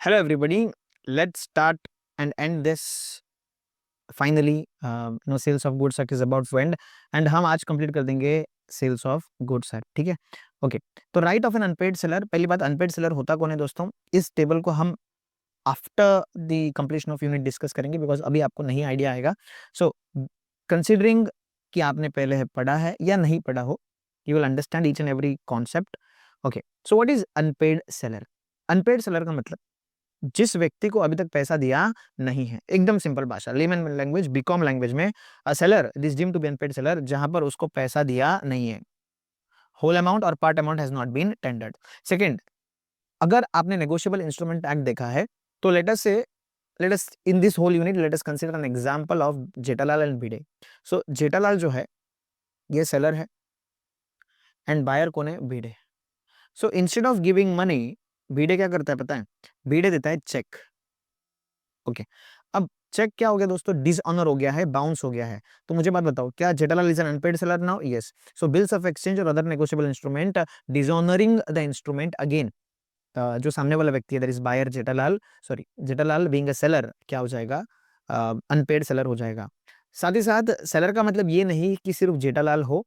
Hello everybody, let's start and end this finally. Sales of goods act is about to end and हम आज complete कर देंगे sales of goods act. ठीक है, okay. तो right of an unpaid seller, पहली बात unpaid seller होता कौन है दोस्तों. इस टेबल को हम after the completion of unit discuss करेंगे बिकॉज अभी आपको नहीं आइडिया आएगा. सो कंसिडरिंग कि आपने पहले पढ़ा है या नहीं पढ़ा हो, you will understand each and every concept. Okay, so what is unpaid seller. Unpaid seller का मतलब जिस व्यक्ति को अभी तक पैसा दिया नहीं है. एकदम सिंपल भाषा, लेमन लैंग्वेज, बीकॉम लैंग्वेज में, a seller this deemed to be unpaid seller जहां पर उसको पैसा दिया नहीं है. होल अमाउंट और part amount has not been tendered. Second, अगर आपने नेगोशिएबल इंस्ट्रूमेंट एक्ट देखा है तो let us in this whole unit let us consider an example of Jethalal and Bhide. So Jethalal जो है ये सेलर है एंड बायर कौन है, Bhide. So instead of giving money, Bhide क्या करता है पता है, भिडे देता है चेक. ओके, अब चेक क्या हो गया दोस्तों, डिसऑनर हो गया है, बाउंस हो गया है. तो मुझे बात बताओ, क्या Jethalal is an unpaid seller now? Yes. So bills of exchange or other negotiable instrument dishonouring the instrument again, जो सामने वाला व्यक्ति है that is buyer Jethalal, sorry Jethalal being a seller क्या हो जाएगा, अनपेड सेलर हो जाएगा. साथ ही साथ सेलर का मतलब ये नहीं कि सिर्फ जेठालाल हो,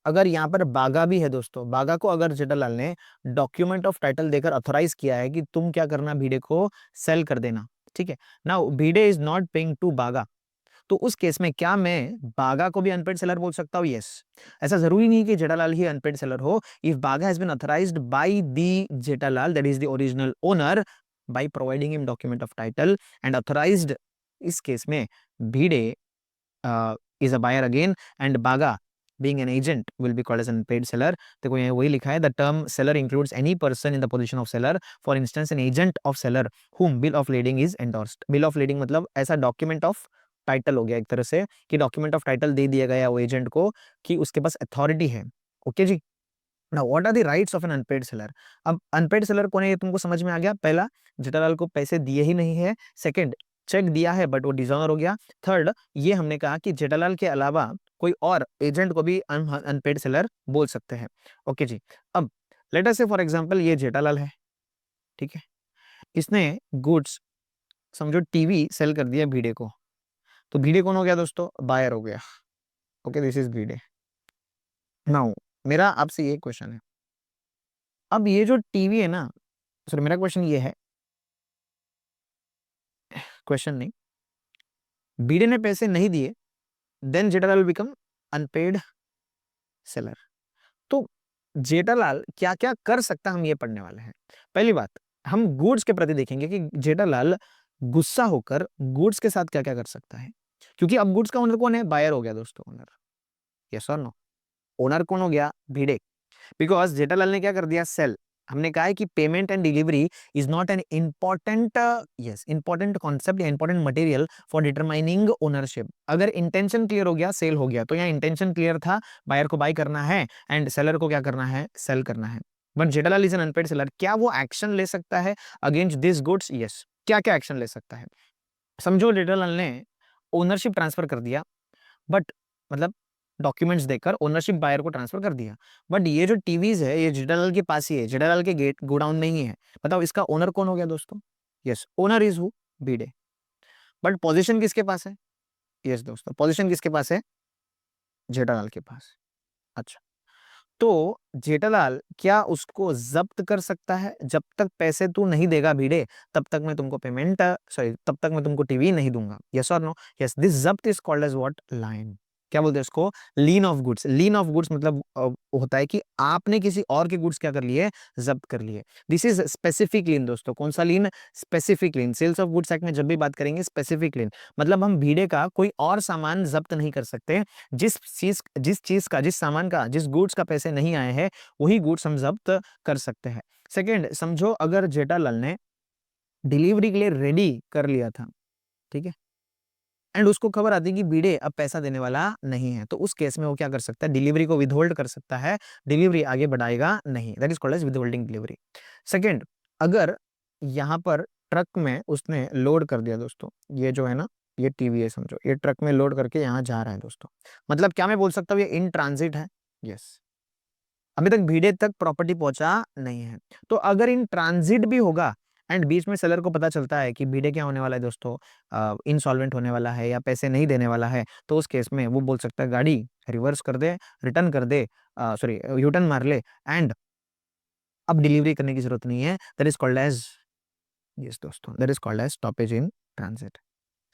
अगर यहाँ पर बागा भी है दोस्तों, बागा को अगर जेठालाल ने डॉक्यूमेंट ऑफ टाइटल देकर अथोराइज किया है कि तुम क्या करना, भिडे को सेल कर देना. ठीक है, now Bhide is not paying to Bagha, तो उस केस में क्या मैं बागा को भी अनपेड सेलर बोल सकता हूँ? यस. ऐसा जरूरी नहीं कि जेठालाल ही अनपेड सेलर हो. If Bagha has been authorised by the Jethalal that is the original owner by providing him document of title and authorised, इस केस में Bhide is a buyer again and baga being an agent will be called as an unpaid seller. देखो यहाँ वही लिखा है, the term seller includes any person in the position of seller, for instance an agent of seller whom bill of lading is endorsed. bill of lading मतलब ऐसा document of title हो गया एक तरह से कि डॉक्यूमेंट ऑफ टाइटल दे दिया गया वो एजेंट को कि उसके पास अथॉरिटी है. ओके जी. Now what are the rights of an unpaid seller. अब अनपेड सेलर कौन है ये तुमको समझ में आ गया. पहला, जेठालाल को पैसे दिए ही नहीं है. सेकंड, चेक दिया है बट वो डिसऑनर हो गया. थर्ड, ये हमने कहा कि जेठालाल के अलावा कोई और एजेंट को भी अनपेड सेलर बोल सकते हैं. ओके जी. अब लेट अस से फॉर एग्जांपल ये जेठालाल है, ठीक है, इसने गुड्स समझो टीवी सेल कर दिया भिडे को, तो भिडे कौन हो गया दोस्तों, बायर हो गया. Okay, this is Bhide. Now मेरा आपसे ये क्वेश्चन है, अब ये जो टीवी है ना, सॉरी मेरा क्वेश्चन ये है, क्वेश्चन नहीं, भिडे ने पैसे नहीं दिए, then Jethalal become unpaid seller. तो जेठालाल क्या क्या कर सकता है हम ये पढ़ने वाले हैं. पहली बात, हम गुड्स के प्रति देखेंगे कि जेठालाल गुस्सा होकर गुड्स के साथ क्या क्या कर सकता है, क्योंकि अब गुड्स का ओनर कौन है, बायर हो गया दोस्तों owner. Yes or no, owner कौन हो गया, भिडे. बिकॉज जेठालाल ने क्या कर दिया, सेल. हमने कहा है कि payment and delivery is not an important, yes important concept या important material for determining ownership. अगर इंटेंशन क्लियर हो गया, सेल हो गया, तो यहाँ इंटेंशन क्लियर था, बायर को बाय करना है एंड सेलर को क्या करना है, सेल करना है. But Jethalal is an unpaid seller, क्या वो एक्शन ले सकता है अगेंस्ट दिस गुड्स? यस. क्या क्या एक्शन ले सकता है. समझो जेठालाल ने ओनरशिप ट्रांसफर कर दिया, बट मतलब डॉक्यूमेंट्स देकर ओनरशिप बायर को ट्रांसफर कर दिया, बट ये जो टीवीज है ये जेठालाल के पास ही है, जेठालाल के गेट गोडाउन में ही है. बताओ इसका ओनर कौन हो गया दोस्तों? Yes, owner is who, Bhide. But position किसके पास है? यस दोस्तों, पोजीशन किसके पास है, जेठालाल के पास. अच्छा, तो जेठालाल क्या उसको जब्त कर सकता है? जब तक पैसे तू नहीं देगा भिडे, तब तक मैं तुमको पेमेंट, सॉरी तब तक मैं तुमको टीवी नहीं दूंगा. Yes or no? Yes, this जब्त is called as what, lien. क्या बोलते हैं इसको, lien of goods. Lien of goods मतलब होता है कि आपने किसी और के गुड्स क्या कर लिए, जब्त कर लिए. दिस इज स्पेसिफिक लीन दोस्तों. कौन सा lien, specific lien. Sales of goods act में जब भी बात करेंगे स्पेसिफिक लीन मतलब हम भिडे का कोई और सामान जब्त नहीं कर सकते. जिस सामान का, जिस गुड्स का पैसे नहीं आए हैं वही गुड्स हम जब्त कर सकते हैं. सेकेंड, समझो अगर जेठालाल ने डिलीवरी के लिए रेडी कर लिया था, ठीक है, एंड उसको खबर आती है कि भिडे अब पैसा देने वाला नहीं है, तो उस केस में वो क्या कर सकता है, डिलीवरी को विदहोल्ड कर सकता है, डिलीवरी आगे बढ़ाएगा नहीं. That is called as withholding delivery. Second, अगर यहाँ पर ट्रक में उसने लोड कर दिया दोस्तों, ये जो है ना, ये टीवी है समझो, ये ट्रक में लोड करके यहाँ जा रहा है दोस्तों, मतलब क्या मैं बोल सकता हूँ ये इन ट्रांजिट है. यस, अभी तक भिडे तक प्रॉपर्टी पहुंचा नहीं है. तो अगर इन ट्रांजिट भी होगा एंड बीच में सेलर को पता चलता है कि बीडे क्या होने वाला है दोस्तों, इंसॉल्वेंट होने वाला है या पैसे नहीं देने वाला है, तो उस केस में वो बोल सकता है गाड़ी रिवर्स कर दे, रिटर्न कर दे, सॉरी यू टर्न मार ले, एंड अब डिलीवरी करने की जरूरत नहीं है। That is called as, yes दोस्तों, that is called as stoppage in transit.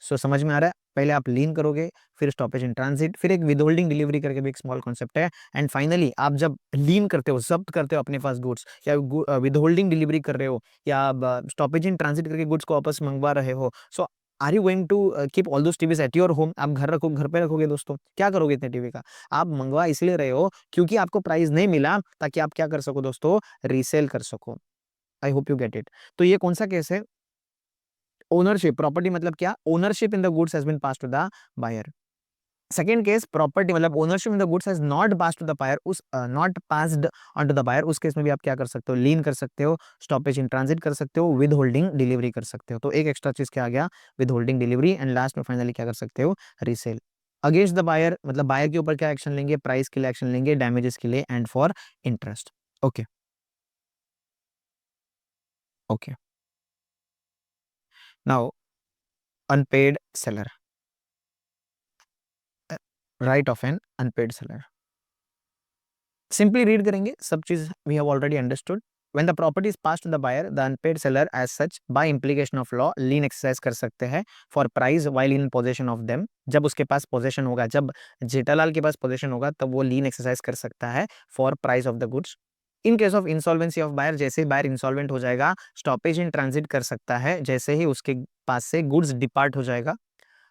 So समझ में आ रहा है, पहले आप लीन करोगे, फिर स्टॉपेज इन ट्रांजिट, फिर एक विदहोल्डिंग डिलीवरी करके भी एक स्मॉल कॉन्सेप्ट है, एंड फाइनली आप जब लीन करते हो, जब्त करते हो अपने पास गुड्स, या विदहोल्डिंग डिलीवरी कर रहे हो, या स्टॉपेज इन ट्रांजिट करके गुड्स को वापस मंगवा रहे हो, so are you going to keep all those TVs at your home? आप घर पे रखोगे दोस्तों? क्या करोगे इतने टीवी का? आप मंगवा इसलिए रहे हो क्योंकि आपको प्राइस नहीं मिला, ताकि आप क्या कर सको दोस्तों, रीसेल कर सको। I hope you get it. तो ये कौन सा केस है? ओनरशिप, प्रॉपर्टी मतलब क्या? Ownership in the goods has been pass to the buyer. Second case, property मतलब ownership in the goods has not pass to the buyer, उस not passed on to the buyer, उस case में भी आप क्या कर सकते हो, लीन कर सकते हो, स्टॉपेज इन ट्रांजिट कर सकते हो, विद होल्डिंग डिलीवरी कर सकते हो। तो एक एक्स्ट्रा चीज क्या आ गया, with holding delivery, and last में फाइनली क्या कर सकते हो, रीसेल। अगेंस्ट द बायर मतलब बायर के ऊपर क्या एक्शन लेंगे, प्राइस के लिए एक्शन लेंगे, डैमेजेस के लिए, and for interest. Okay okay, now unpaid seller, right of an unpaid seller. Simply read करेंगे, सब चीज we have already understood. When the property is pass to the buyer, the unpaid seller as such by implication of law lien exercise कर सकते हैं for price while in possession of them. जब उसके पास possession होगा, जब जेठालाल के पास possession होगा, तब वो लीन एक्सरसाइज कर सकता है for price of the goods. In case of insolvency of buyer, जैसे ही बायर इंसॉल्वेंट हो जाएगा, स्टॉपेज इन ट्रांजिट कर सकता है जैसे ही उसके पास से गुड्स डिपार्ट हो जाएगा।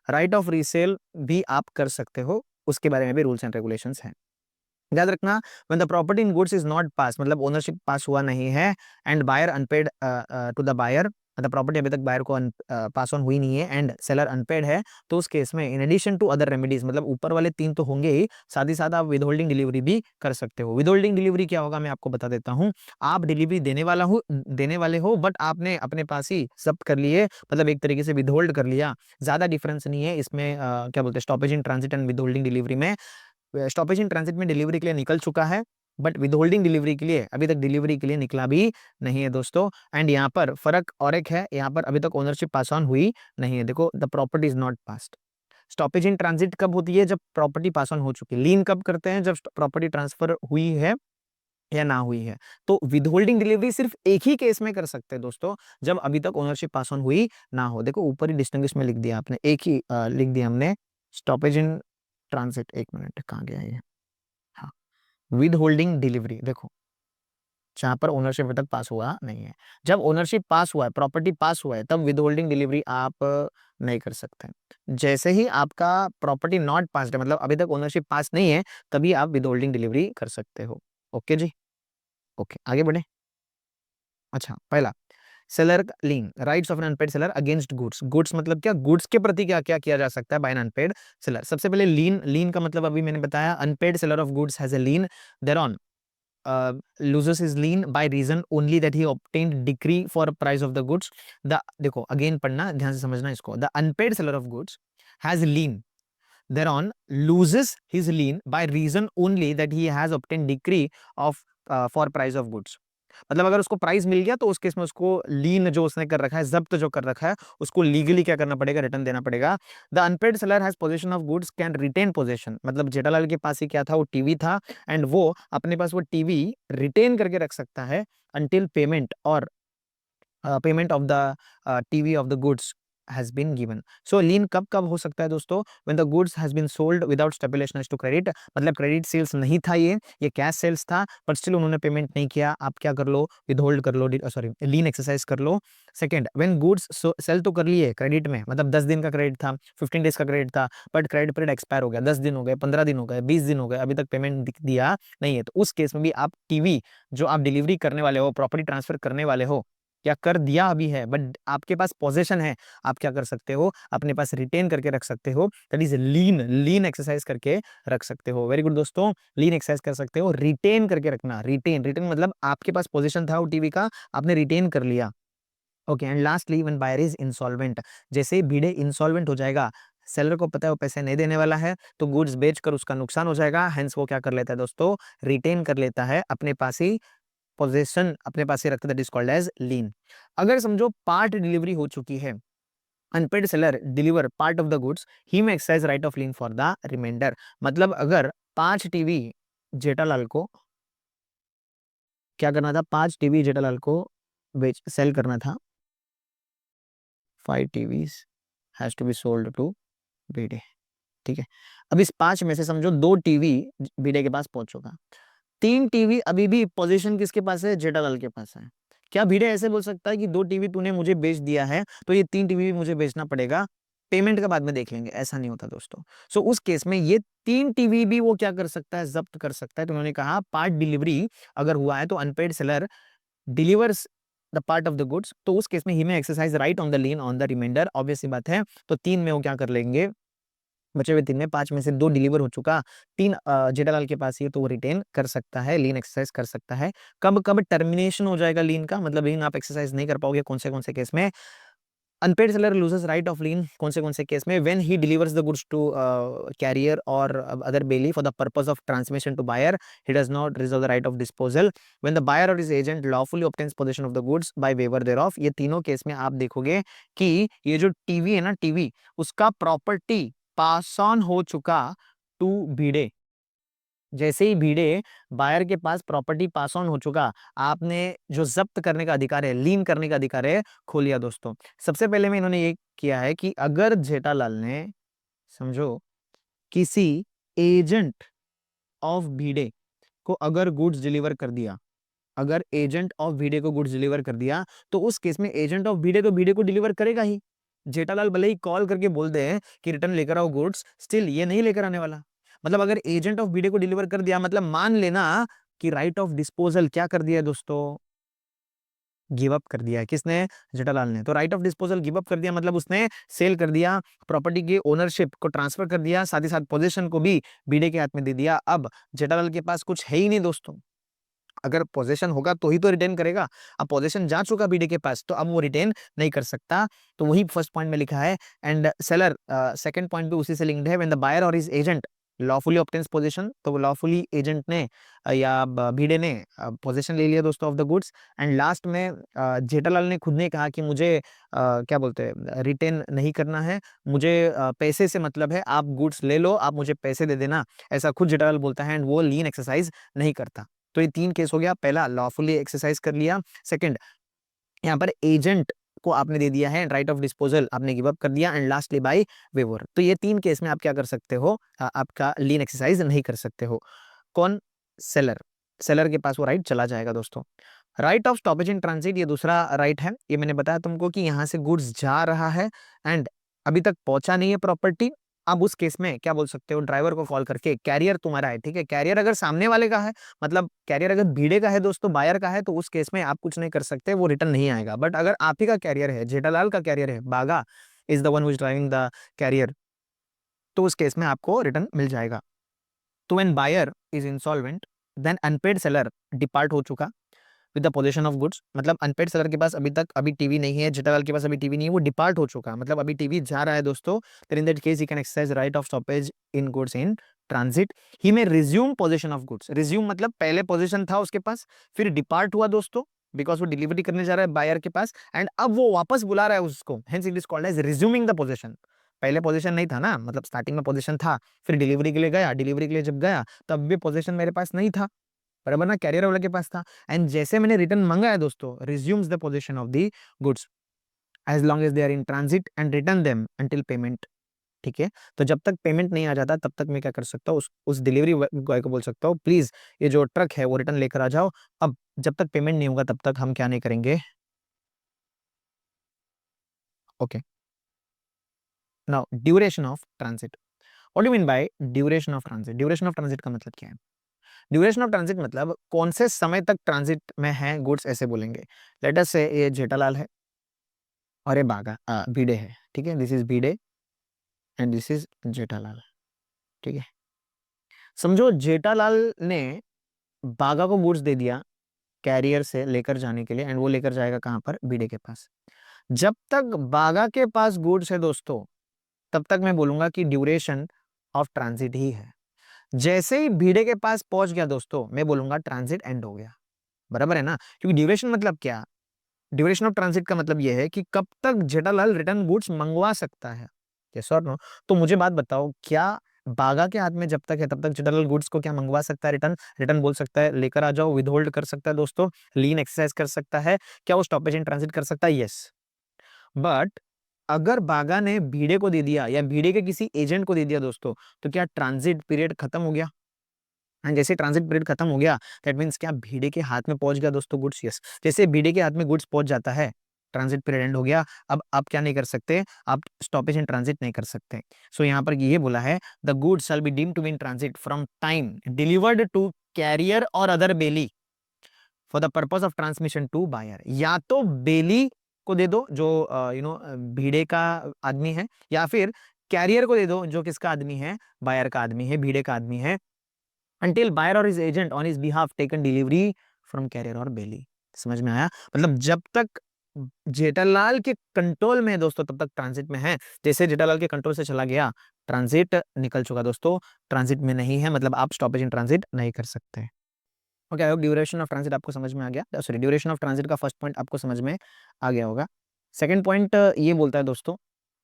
राइट ऑफ रीसेल भी आप कर सकते हो, उसके बारे में भी रूल्स एंड रेगुलेशंस हैं। याद रखना, when the property in goods is not pass, मतलब ओनरशिप पास हुआ नहीं है, and buyer unpaid to the buyer, मतलब प्रॉपर्टी अभी तक बायर को पास ऑन हुई नहीं है, एंड सेलर अनपेड है, तो उस केस में in addition to other remedies, मतलब ऊपर वाले तीन तो होंगे ही, साथ ही साथ आप विदहोल्डिंग डिलीवरी भी कर सकते हो। विदहोल्डिंग डिलीवरी क्या होगा, मैं आपको बता देता हूँ। आप डिलीवरी देने वाले हो, बट आपने अपने पास ही जब्त कर लिए, मतलब एक तरीके से विदहोल्ड कर लिया। ज्यादा डिफरेंस नहीं है इसमें, क्या बोलते हैं, stoppage in transit and withholding delivery में। स्टॉपेज इन ट्रांजिट में डिलीवरी के लिए निकल चुका है, बट विदहोल्डिंग डिलीवरी के लिए अभी तक डिलीवरी के लिए निकला भी नहीं है दोस्तों। एंड यहाँ पर फर्क और एक है, यहाँ पर अभी तक ओनरशिप पास ऑन हुई नहीं है। देखो, the property is not passed. Stoppage in transit कब होती है, जब प्रॉपर्टी पास ऑन हो चुकी है। लीन कब करते हैं, जब प्रॉपर्टी ट्रांसफर हुई है या ना हुई है। तो विदहोल्डिंग डिलीवरी सिर्फ एक ही केस में कर सकते हैं दोस्तों, जब अभी तक ओनरशिप पास ऑन हुई ना हो। देखो ऊपर ही डिस्टिंग्विश में लिख दिया आपने, एक ही लिख दिया हमने, स्टॉपेज इन ट्रांजिट। एक मिनट, कहाँ गया ये, हाँ, विद होल्डिंग डिलीवरी। देखो, जहां पर ओनरशिप अभी तक पास हुआ नहीं है, जब ओनरशिप पास हुआ है, प्रॉपर्टी पास हुआ है, तब विद होल्डिंग डिलीवरी आप नहीं कर सकते। जैसे ही आपका प्रॉपर्टी नॉट पास है, मतलब अभी तक ओनरशिप पास नहीं है, तभी आप विद होल्डिंग डिलीवरी कर सकते हो। ओके जी, ओके, आगे बढ़े। अच्छा, पहला, seller lien, rights of an unpaid seller against goods. Goods मतलब क्या, गुड्स के प्रति क्या क्या किया जा सकता है बाय एन अनपेड सेलर। सबसे पहले लीन, लीन का मतलब अभी मैंने बताया, unpaid seller of goods has a lien thereon, loses his lien by reason only that he obtained decree for price of the goods। the देखो अगेन पढ़ना, ध्यान से समझना इसको। the unpaid seller of goods has lien thereon, loses his lien by reason only that he has obtained decree of for price of goods। मतलब अगर उसको price मिल गया, तो उस केस में उसको लीन जो उसने कर रखा है, जब्त जो कर रखा है, उसको लीगली क्या करना पड़ेगा, रिटर्न देना पड़ेगा। The unpaid seller has position of goods can retain position, मतलब जेठालाल के पास ही क्या था, वो टीवी था, एंड वो अपने पास वो टीवी रिटेन करके रख सकता है अंटिल पेमेंट और payment of the TV off the goods has been given। so lien कब कब हो सकता है दोस्तों, when the goods has been sold without stipulation as to credit, मतलब क्रेडिट सेल्स नहीं था, ये कैश सेल्स था, बट स्टिल उन्होंने पेमेंट नहीं किया, आप क्या कर लो, विदहोल्ड कर लो, सॉरी लीन एक्सरसाइज कर लो। सेकंड, व्हेन गुड्स सेल तो कर लिए क्रेडिट में, मतलब 10 दिन का क्रेडिट था, 15 डेज का क्रेडिट था, बट क्रेडिट पीरियड एक्सपायर हो गया, 10 दिन हो गए, 15 दिन हो गए, 20 दिन हो गए, अभी तक पेमेंट दिया नहीं है, तो उस केस में भी आप टीवी जो आप डिलीवरी करने वाले हो, प्रॉपर्टी ट्रांसफर करने वाले हो, या कर दिया अभी है, बट आपके पास पोजेशन है, आप क्या कर सकते हो, अपने पास रिटेन करके रख सकते हो। That is lean, lean exercise करके रख सकते हो। वेरी गुड दोस्तों, लीन एक्सरसाइज कर सकते हो, रिटेन करके रखना। रिटेन, रिटेन मतलब आपके पास पोजीशन था वो टीवी का, आपने रिटेन कर लिया। Okay, and lastly when buyer is insolvent, जैसे ही बीडे इंसॉल्वेंट हो जाएगा, सेलर को पता है वो पैसे नहीं देने वाला है, तो गुड्स बेचकर उसका नुकसान हो जाएगा, हेंस वो क्या कर लेता है दोस्तों, रिटेन कर लेता है अपने पास ही पोजेशन अपने पास ही रखता है, that is called as lien. अगर समझो पार्ट डिलीवरी हो चुकी है, unpaid seller deliver part of the goods, he may exercise right of lien for the remainder. मतलब अगर 5 टीवी जेठालाल को क्या करना था, 5 टीवी जेठालाल को बेच सेल करना था, 5 TVs has to be sold to Bhide, ठीक है। अब इस 5 में से समझो 2 टीवी बीडे के पास पहुंच चुका, 3 टीवी अभी भी पोजीशन किसके पास है, जेठालाल के पास है। क्या भिड़े ऐसे बोल सकता है कि 2 टीवी तूने मुझे बेच दिया है तो ये 3 टीवी भी मुझे बेचना पड़ेगा, पेमेंट का बाद में देख लेंगे? ऐसा नहीं होता दोस्तों। सो उस केस में ये 3 टीवी भी वो क्या कर सकता है, जब्त कर सकता है। तो उन्होंने कहा पार्ट डिलीवरी अगर हुआ है तो unpaid seller delivers the part of the goods, तो उस केस में he may exercise right on the lien on the remainder, obvious सी बात है। तो 3 में वो क्या कर लेंगे, बचे हुए 3 में 5 में से 2 डिलीवर हो चुका, 3 जेठालाल के पास ही है तो वो रिटेन कर सकता है, लीन एक्सरसाइज कर सकता है। कब कब टर्मिनेशन हो जाएगा लीन का, मतलब लीन आप एक्सरसाइज नहीं कर पाओगे, कौन से केस में, unpaid seller loses right of lien, कौन से केस में, when he delivers the goods to carrier or other bailee for the purpose of transmission to buyer, he does not reserve the right of disposal, when the buyer or his agent lawfully obtains possession of the goods by waiver thereof. ये तीनों case में आप देखोगे कि ये जो TV है ना, टीवी उसका प्रॉपर्टी पास ऑन हो चुका टू भिड़े। जैसे ही भिड़े बायर के पास प्रॉपर्टी पास ऑन हो चुका, आपने जो जब्त करने का अधिकार है, लीन करने का अधिकार है, खो लिया दोस्तों। सबसे पहले में इन्होंने ये किया है कि अगर जेठालाल ने समझो किसी एजेंट ऑफ भिड़े को अगर गुड्स डिलीवर कर दिया, अगर एजेंट ऑफ भिड़े को गुड्स डिलीवर कर दिया, तो उस केस में एजेंट ऑफ भिड़े तो भिड़े को डिलीवर करेगा ही। जेठालाल भले ही कॉल करके बोल दे कि रिटर्न लेकर आओ गुड्स, स्टिल ये नहीं लेकर आने वाला। मतलब अगर एजेंट ऑफ भिड़े को डिलीवर कर दिया, मतलब मान लेना कि राइट ऑफ डिस्पोजल क्या कर दिया है दोस्तों, गिव अप कर दिया है। किसने, जेठालाल ने। तो right of disposal give up कर दिया, मतलब उसने सेल कर दिया, प्रॉपर्टी की ओनरशिप को ट्रांसफर कर दिया, साथ ही साथ पोजीशन को भी भिड़े के हाथ में दे दिया। अब जेठालाल के पास कुछ है ही नहीं दोस्तों, अगर पोजीशन होगा तो ही तो रिटेन करेगा। अब पोजीशन जा चुका बीडे के पास, तो अब वो रिटेन नहीं कर सकता। तो वही फर्स्ट पॉइंट में लिखा है। एंड सेलर सेकंड पॉइंट भी उसी से लिंक्ड है, when the buyer or his agent lawfully obtains position, तो लॉफुली एजेंट ने या भिड़े ने पोजीशन ले लिया दोस्तों of the goods. And last में जेठालाल ने खुद ने कहा कि मुझे क्या बोलते हैं, रिटेन नहीं करना है, मुझे पैसे से मतलब है, आप गुड्स ले लो, आप मुझे पैसे दे देना, ऐसा खुद जेठालाल बोलता है। एंड वो लीन एक्सरसाइज नहीं करता। तो ये 3 केस हो गया, पहला लॉफुली एक्सरसाइज कर लिया, सेकंड यहाँ पर एजेंट को आपने दे दिया है, राइट ऑफ डिस्पोजल आपने गिव अप कर दिया, एंड लास्टली बाय वेवर। तो ये 3 केस में आप क्या कर सकते हो, आपका लीन एक्सरसाइज नहीं कर सकते हो। कौन, सेलर, सेलर के पास वो राइट चला जाएगा दोस्तों। Right of stoppage in transit, ये दूसरा राइट है। ये मैंने बताया तुमको कि यहाँ से गुड्स जा रहा है एंड अभी तक पहुंचा नहीं है प्रॉपर्टी। अब उस केस में क्या बोल सकते हो, ड्राइवर को कॉल करके, कैरियर तुम्हारा है, ठीक है, कैरियर अगर सामने वाले का है, मतलब कैरियर अगर भिड़े का है दोस्तों, बायर का है, तो उस केस में आप कुछ नहीं कर सकते, वो रिटर्न नहीं आएगा। बट अगर आप ही का कैरियर है, जेठालाल का कैरियर है, Bagha is the one who is driving the carrier, तो उस केस में आपको रिटर्न मिल जाएगा। तो when buyer is insolvent, then unpaid seller depart हो चुका with the position of goods, मतलब अनपेड सेलर के पास अभी टीवी नहीं है, जेठालाल के पास अभी टीवी नहीं है, वो डिपार्ट हो चुका, मतलब अभी टीवी जा रहा है दोस्तों। Then in that case he can exercise right of stoppage in goods in transit. He may resume possession of goods, resume मतलब पहले पोजीशन था उसके पास, फिर डिपार्ट हुआ दोस्तों, बिकॉज वो डिलीवरी करने जा रहा है बायर के पास, एंड अब वो वापस बुला रहा है उसको, hence it is called as resuming the position. पहले पोजीशन नहीं था ना, मतलब स्टार्टिंग में पोजीशन था, फिर डिलीवरी के लिए गया, डिलीवरी के लिए जब गया तब भी पोजीशन मेरे पास नहीं था, बराबर ना, कैरियर वाले के पास था। एंड जैसे मैंने रिटर्न मांगा है दोस्तों, resumes the position of the goods as long as they are in transit and return them until payment, ठीक है। तो जब तक पेमेंट नहीं आ जाता तब तक मैं क्या कर सकता हूँ, उस डिलीवरी बॉय को बोल सकता हूँ, प्लीज ये जो ट्रक है वो रिटर्न लेकर आ जाओ। अब जब तक पेमेंट नहीं होगा तब तक हम क्या नहीं करेंगे, okay. Now duration of transit, what do mean by duration of transit, duration of transit का मतलब क्या है, ड्यूरेशन ऑफ ट्रांजिट मतलब कौन से समय तक ट्रांजिट में है गुड्स, ऐसे बोलेंगे। लेट अस से ये जेठालाल है और ये भिड़े है, ठीक है, this is Bhide and this is Jethalal, ठीक है। समझो जेठालाल ने बागा को गुड्स दे दिया कैरियर से लेकर जाने के लिए, एंड वो लेकर जाएगा कहां पर, भिड़े के पास। जब तक बागा के पास गुड्स है दोस्तों, तब तक मैं बोलूंगा कि ड्यूरेशन ऑफ ट्रांजिट ही है। जैसे ही भिड़े के पास पहुंच गया दोस्तों, मैं बोलूंगा ट्रांजिट एंड हो गया। बराबर है ना, क्योंकि ड्यूरेशन मतलब क्या, ड्यूरेशन ऑफ ट्रांजिट का मतलब यह है कि कब तक जेठालाल रिटर्न गुड्स मंगवा सकता है, यस और नो। तो मुझे बात बताओ, क्या बागा के हाथ में जब तक है तब तक जेठालाल गुड्स को क्या मंगवा सकता है, रिटर्न, रिटर्न बोल सकता है, लेकर आ जाओ, विदहोल्ड कर सकता है दोस्तों, लीन एक्सरसाइज कर सकता है, क्या वो स्टॉपेज इन ट्रांजिट कर सकता है, यस। बट अगर बागा ने भिड़े को दे दिया या भिड़े के किसी एजेंट को दे दिया दोस्तों, तो क्या ट्रांजिट पीरियड खत्म हो गया, एंड जैसे ट्रांजिट पीरियड खत्म हो गया, दैट मींस क्या भिड़े के हाथ में पहुंच गया दोस्तों गुड्स, यस। जैसे भिड़े के हाथ में गुड्स पहुंच जाता है, ट्रांजिट पीरियड एंड हो गया, अब आप क्या नहीं कर सकते, आप स्टॉपेज इन ट्रांजिट नहीं कर सकते। सो यहाँ पर ये बोला है, the goods shall be deemed to be in transit from time delivered to carrier or other bailee for the purpose of transmission to buyer. या तो बेली को दे दो जो भीड़े का आदमी है, या फिर कैरियर को दे दो जो किसका आदमी है, बायर का आदमी है, भीड़े का आदमी है, until buyer or his agent on his behalf taken delivery from carrier or belly। समझ में आया, मतलब जब तक जेठालाल के कंट्रोल में है दोस्तों तब तक ट्रांजिट में है, जैसे जेठालाल के कंट्रोल से चला गया, ट्रांजिट निकल चुका दोस्तों, ट्रांजिट में नहीं है, मतलब आप स्टॉपेज इन ट्रांजिट नहीं कर सकते। Okay, I hope duration of transit आपको समझ में आ गया, सॉरी ड्यूरेशन ऑफ ट्रांजिट का फर्स्ट पॉइंट आपको समझ में आ गया होगा। सेकंड पॉइंट ये बोलता है दोस्तों,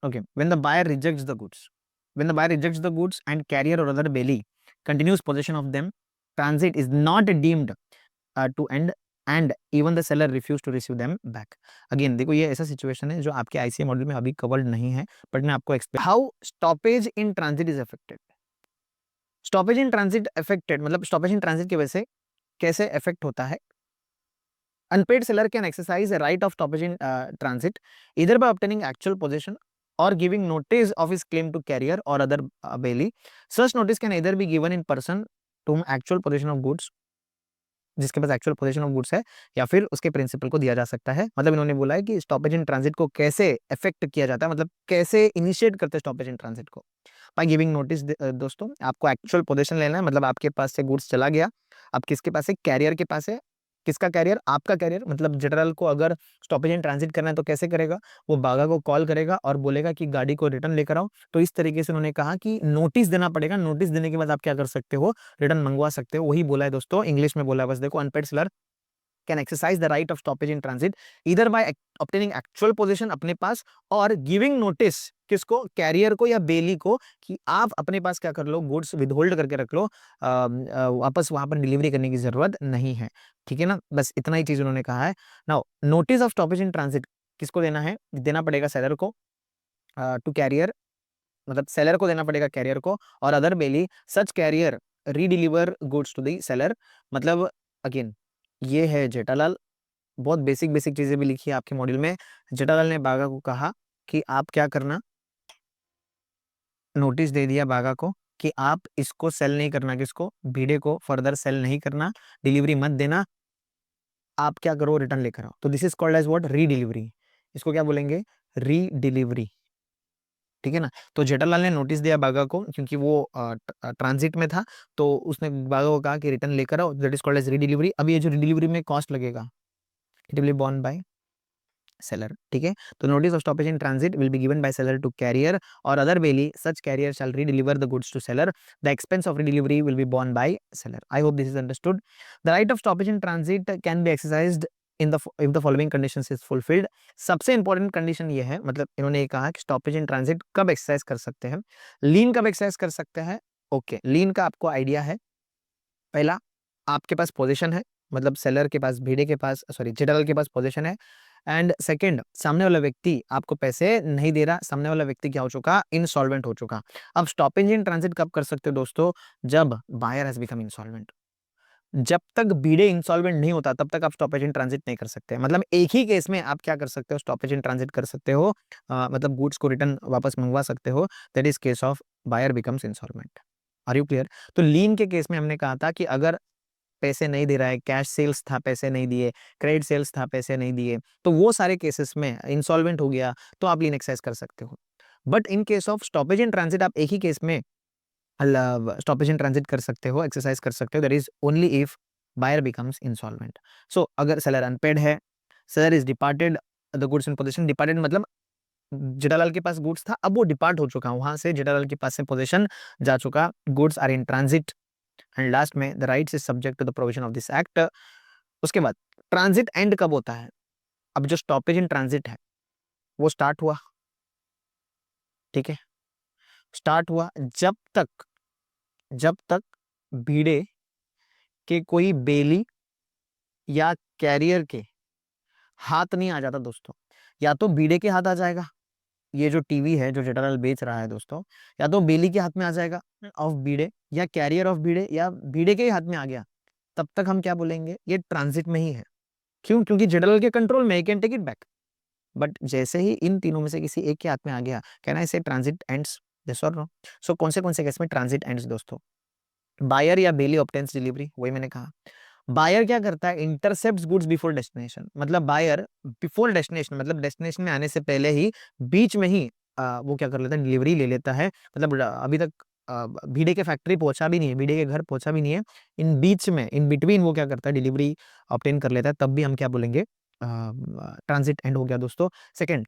okay, when the buyer rejects the goods, when the buyer rejects the goods and carrier or other bailee continues possession of them, transit is not deemed to end and even the seller refuse to receive them back। Again देखो ये ऐसा situation है जो आपके ICA model में अभी covered नहीं है, बट मैं आपको explain, how stoppage in transit is affected. Stoppage in transit affected मतलब स्टॉपेज इन ट्रांजिट की वजह से कैसे अफेक्ट होता है। Unpaid seller can exercise a right of stoppage in transit either by obtaining actual possession or giving notice of his claim to carrier or other bailey। Such notice can either be given in person to whom actual possession of goods, जिसके पास actual position of goods है, या फिर उसके principal को दिया जा सकता है। मतलब इन्होंने बोला है कि स्टॉपेज इन ट्रांजिट को कैसे इफेक्ट किया जाता है, मतलब कैसे इनिशिएट करते हैं स्टॉपेज इन ट्रांजिट को, बाय गिविंग नोटिस। दोस्तों आपको एक्चुअल पोजीशन लेना है, मतलब आपके पास से गुड्स चला गया, अब किसके पास है, कैरियर के पास है। किसका कैरियर, आपका कैरियर, मतलब जनरल को अगर स्टॉपेज इन ट्रांजिट करना है तो कैसे करेगा, वो बागा को कॉल करेगा और बोलेगा कि गाड़ी को रिटर्न लेकर आओ। तो इस तरीके से उन्होंने कहा कि नोटिस देना पड़ेगा, नोटिस देने के बाद आप क्या कर सकते हो, रिटर्न मंगवा सकते हो। वही बोला है दोस्तों, इंग्लिश में बोला है बस देखो, unpaid seller can exercise the right of stoppage in transit either by obtaining actual position अपने पास और गिविंग नोटिस किसको, कैरियर को या बेली को, कि आप अपने पास क्या कर लो, गुड्स विदहोल्ड करके रख लो, वापस वहां पर डिलीवरी करने की जरूरत नहीं है। ठीक है ना, बस इतना ही चीज उन्होंने कहा है। Now notice of stoppage in transit किसको देना है, देना पड़ेगा सेलर को, टू कैरियर, मतलब सेलर को देना पड़ेगा कैरियर को, or other bailee such carrier redeliver goods to the seller. मतलब अगेन ये है जेठालाल, बहुत बेसिक बेसिक चीजें भी लिखी है आपके मॉड्यूल में। जेठालाल ने बागा को कहा कि आप क्या करना, नोटिस दे दिया बागा को कि आप इसको सेल नहीं करना, किसको, भिड़े को फर्दर सेल नहीं करना, डिलीवरी मत देना, आप क्या करो, रिटर्न लेकर आओ। तो this is called as what, redelivery. इसको क्या बोलेंगे, रीडिलीवरी। ठीक है ना, तो जेठालाल ने नोटिस दिया बागा को क्योंकि वो ट्रांजिट में था, तो उसने बागा को कहा कि रिटर्न लेकर आओ, that is called as redelivery. अब ये जो रीडिलीवरी में कॉस्ट लगेगा, it will be borne by seller। ठीक है, तो notice of stoppage in transit will be given by seller to carrier or other bailee such carrier shall redeliver the goods to seller, the expense of redelivery will be borne by seller. I hope this is understood. The right of stoppage in transit can B exercised in the if the following conditions is fulfilled. सबसे important condition ये है, मतलब इन्होंने ये कहा कि stoppage in transit कब exercise कर सकते हैं, लीन कब एक्सरसाइज कर सकते हैं। ओके, लीन का आपको आइडिया है, पहला आपके पास पोजीशन है, मतलब सेलर के पास, भिड़े के पास, सॉरी जेठालाल के पास पोजीशन है, एंड सेकंड सामने वाला व्यक्ति आपको पैसे नहीं दे रहा, सामने वाला व्यक्ति क्या हो चुका, इंसॉल्वेंट हो चुका। अब स्टॉपेज इन ट्रांजिट कब कर सकते हो दोस्तों, जब बायर हैज बिकम इंसॉल्वेंट। जब तक भिड़े इंसॉल्वेंट नहीं होता तब तक आप स्टॉपेज इन ट्रांजिट नहीं कर सकते। मतलब एक ही केस में आप क्या कर सकते हो, स्टॉपेज इन ट्रांजिट कर सकते हो, मतलब गुड्स को रिटर्न वापस मंगवा सकते हो, that is case of buyer becomes insolvent. Are you clear. तो लीन के केस में हमने कहा था कि अगर पैसे नहीं दे रहा है, कैश सेल्स था पैसे नहीं दिए, क्रेडिट सेल्स था पैसे नहीं दिए, तो वो सारे केसेस में इंसॉल्वेंट हो गया तो आप लीन एक्सरसाइज कर सकते हो। But in case of stoppage in transit आप एक ही केस में स्टॉपेज इन ट्रांजिट कर सकते हो, एक्सरसाइज कर सकते हो, that is only if buyer becomes insolvent. So अगर सेलर अनपेड है, seller is departed the goods in possession, departed मतलब जेठालाल के पास गुड्स था, अब वो डिपार्ट हो चुका, वहां से जेठालाल के पास से पोजीशन जा चुका, goods are in transit, and last में the rights is subject to the provision of this act. उसके बाद ट्रांजिट एंड कब होता है? अब जो स्टॉपेज इन ट्रांजिट है वो स्टार्ट हुआ, ठीक है, स्टार्ट हुआ जब तक भीड़े के कोई बेली या कैरियर के हाथ नहीं आ जाता दोस्तों। या तो भीड़े के हाथ आ जाएगा, ये जो टीवी है जो जेठालाल बेच रहा है दोस्तों, या तो बेली के हाथ में आ जाएगा ऑफ भीड़े, या कैरियर ऑफ भीड़े, या भीड़े के ही हाथ में आ गया, तब तक हम क्या बोलेंगे, ये ट्रांजिट में ही है। क्यों? क्योंकि जेठालाल के कंट्रोल में, can take it back. But जैसे ही इन तीनों में से किसी एक के हाथ में आ गया, कैन आई से transit ends? Yes or no? सो कौन से केस में ट्रांजिट एंड्स दोस्तों? बायर या बेली ऑब्टेन्स डिलीवरी, वही मैंने कहा। बायर क्या करता है? इंटरसेप्ट गुड्स बिफोर डेस्टिनेशन, मतलब बायर बिफोर डेस्टिनेशन, मतलब डेस्टिनेशन में आने से पहले ही, बीच में ही वो क्या कर लेता है, डिलीवरी ले लेता है। मतलब अभी तक भीड़े के फैक्ट्री पहुंचा भी नहीं है, भीड़े के घर पहुंचा भी नहीं है, इन बीच में, इन बिटवीन वो क्या करता है, डिलीवरी ऑब्टेन कर लेता है, तब भी हम क्या बोलेंगे, ट्रांजिट एंड हो गया दोस्तों। Second,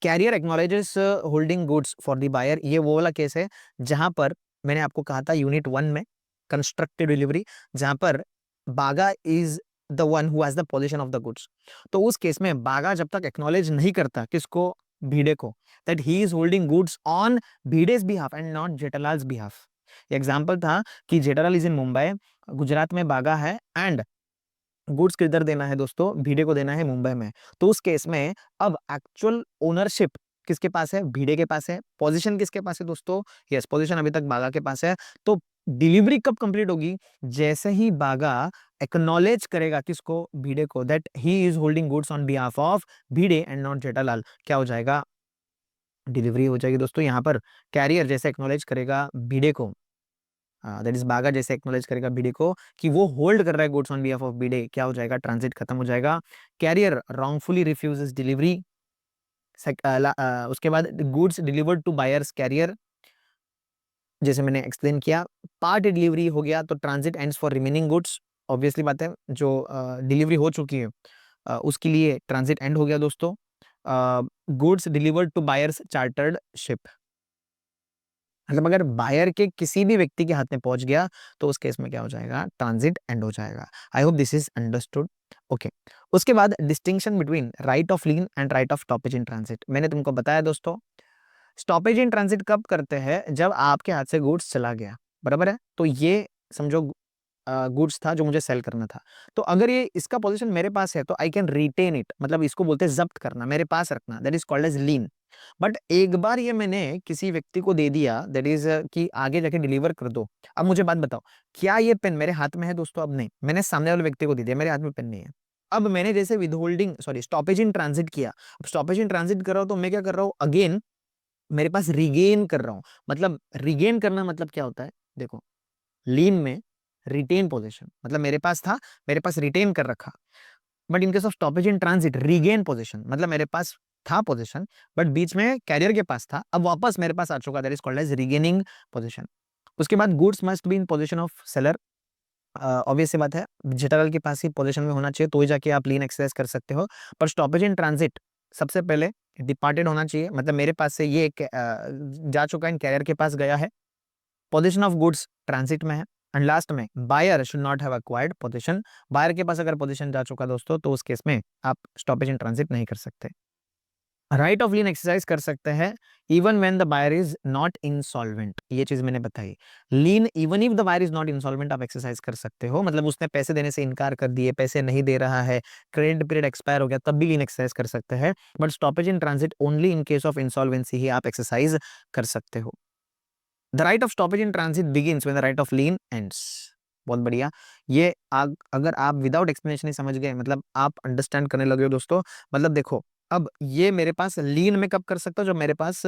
carrier acknowledges holding goods for the buyer, ये वो वाला केस है जहां पर मैंने आपको कहा था यूनिट 1 में, कंस्ट्रक्टिव डिलीवरी, जहां पर बागा is the one who has the position of the goods. तो उस केस में बागा जब तक एक्नॉलेज नहीं करता किसको, भीड़े को, that he is holding goods on Bhide's behalf and not Jethalal's behalf. Example था कि जेठालाल इज इन मुंबई, गुजरात में बागा है, एंड गुड्स किधर देना है दोस्तों, भीड़े को देना है मुंबई में। तो उस केस में अब एक्चुअल ओनरशिप किसके पास है, भीड़े के पास है। पोजीशन किसके पास है दोस्तों, यस, पोजीशन अभी तक बागा के पास है। तो डिलीवरी कब कंप्लीट होगी, जैसे ही बागा एक्नॉलेज करेगा किसको, भीड़े को, that he is holding goods on behalf of भीड़े एंड नॉट जेठालाल, क्या हो जाएगा, डिलीवरी हो जाएगी दोस्तों। यहाँ पर कैरियर जैसे एक्नॉलेज करेगा भीड़े को, दैट इज बागा जैसे एक्नॉलेज करेगा बीडे को कि वो होल्ड कर रहा है गुड्स ऑन बिहाफ ऑफ बीडे, क्या हो जाएगा, ट्रांजिट खत्म हो जाएगा। कैरियर रॉन्गफुली रिफ्यूजेस डिलीवरी, उसके बाद goods delivered to buyer's carrier, जैसे मैंने एक्सप्लेन किया। पार्ट डिलीवरी हो गया तो transit ends for remaining goods, obviously बात है, जो डिलीवरी हो चुकी है उसके लिए ट्रांजिट एंड हो गया दोस्तों। Goods delivered to buyer's chartered ship, मतलब अगर बायर के किसी भी व्यक्ति के हाथ में पहुंच गया तो उस केस में क्या हो जाएगा, ट्रांजिट एंड हो जाएगा। आई hope this is understood. Okay, उसके बाद distinction between right of lien and right of stoppage in transit, मैंने तुमको बताया दोस्तों, स्टॉपेज इन ट्रांजिट कब करते हैं, जब आपके हाथ से गुड्स चला गया, बराबर है, तो ये समझो गुड्स था जो मुझे सेल करना था। तो अगर ये इसका पोजीशन मेरे पास है तो आई कैन रिटेन इट, मतलब इसको बोलते हैं जब्त करना, मेरे पास रखना, that is called as lien. But एक बार ये मैंने किसी व्यक्ति को दे दिया, दैट इज कि आगे जाके डिलीवर कर दो। अब मुझे बात बताओ, क्या ये पेन मेरे हाथ में है दोस्तों? अब नहीं, मैंने सामने वाले व्यक्ति को दे दिया, मेरे हाथ में पेन नहीं है। अब मैंने जैसे withholding, sorry, stoppage in transit किया। अब स्टॉपेज इन ट्रांजिट कर रहा हूं तो मैं क्या कर रहा हूं, अगेन मेरे पास रिगेन कर रहा हूं। मतलब रिगेन करना मतलब क्या होता है, देखो, लीन में रिटेन पोजीशन, मतलब मेरे पास था, मेरे पास रिटेन कर रखा। But in case of stoppage in transit, regain position, मतलब मेरे पास था पोजीशन बट बीच में कैरियर के पास था, अब वापस मेरे पास आ चुका, that is called as regaining possession. उसके बाद goods must be in possession of seller, obvious सी बात है, जेठालाल के पास ही पोजीशन में होना चाहिए तो ही जाके आप लीन एक्सरसाइज कर सकते हो। पर स्टॉपेज इन ट्रांजिट सबसे पहले डिपार्टेड होना चाहिए, मतलब मेरे पास से ये जा चुका है, इन कैरियर के पास गया है, पोजीशन ऑफ गुड्स ट्रांजिट में है। एंड लास्ट में buyer should not have acquired position, buyer के पास अगर पोजीशन जा चुका दोस्तों तो उस केस में आप स्टॉपेज इन ट्रांजिट नहीं कर सकते। राइट ऑफ लीन एक्सरसाइज कर सकते हैं even when the buyer is not insolvent, ये चीज मैंने बताई। Lien even if the buyer is not insolvent आप एक्सरसाइज कर सकते हो, मतलब उसने पैसे देने से इनकार कर दिए, पैसे नहीं दे रहा है, क्रेडिट पीरियड एक्सपायर हो गया, तब भी लीन एक्सरसाइज कर सकते हैं। But stoppage in transit only in case of insolvency ही आप एक्सरसाइज कर सकते हो। The right of stoppage in transit begins when the right of lien ends. बहुत बढ़िया, ये अगर आप विदाउट एक्सप्लेनेशन ही समझ गए, मतलब आप अंडरस्टैंड करने लगे हो दोस्तों। मतलब देखो, अब ये मेरे पास लीन में कब कर सकता हूं, जब मेरे पास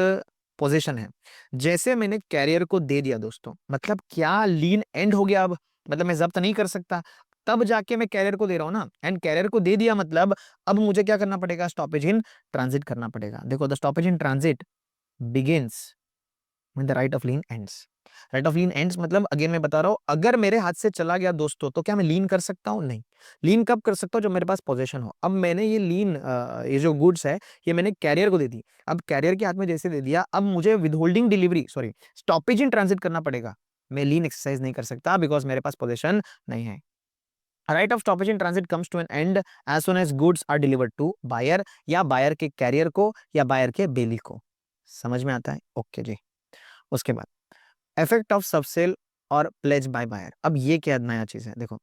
पोजीशन है। जैसे मैंने कैरियर को दे दिया दोस्तों, मतलब क्या लीन एंड हो गया अब, मतलब मैं जब्त नहीं कर सकता, तब जाके मैं कैरियर को दे रहा हूं ना, एंड कैरियर को दे दिया, मतलब अब मुझे क्या करना पड़ेगा, स्टॉपेज इन ट्रांजिट करना पड़ेगा। देखो, the stoppage in transit begins when the right of lien ends। Right of lien ends मतलब अगेन मैं बता रहा हूं, अगर मेरे हाथ से चला गया दोस्तों तो क्या मैं लीन कर सकता हूं? नहीं। लीन कब कर सकता हूं, जब मेरे पास पोजीशन हो। अब मैंने ये लीन, ये जो गुड्स है, ये मैंने कैरियर को दे दी। अब कैरियर के हाथ में जैसे दे दिया, अब मुझे withholding delivery, sorry, stoppage in transit करना पड़ेगा। मैं लीन एक्सरसाइज नहीं कर सकता बिकॉज मेरे पास पोजीशन नहीं है। Right of stoppage in transit comes to an end as soon as goods are delivered to buyer, या बायर के कैरियर को या बायर के बेली को। समझ में आता है? ओके जी। उसके बाद इफेक्ट ऑफ सबसेल और प्लेज बाय बायर। अब ये क्या नया चीज है, देखो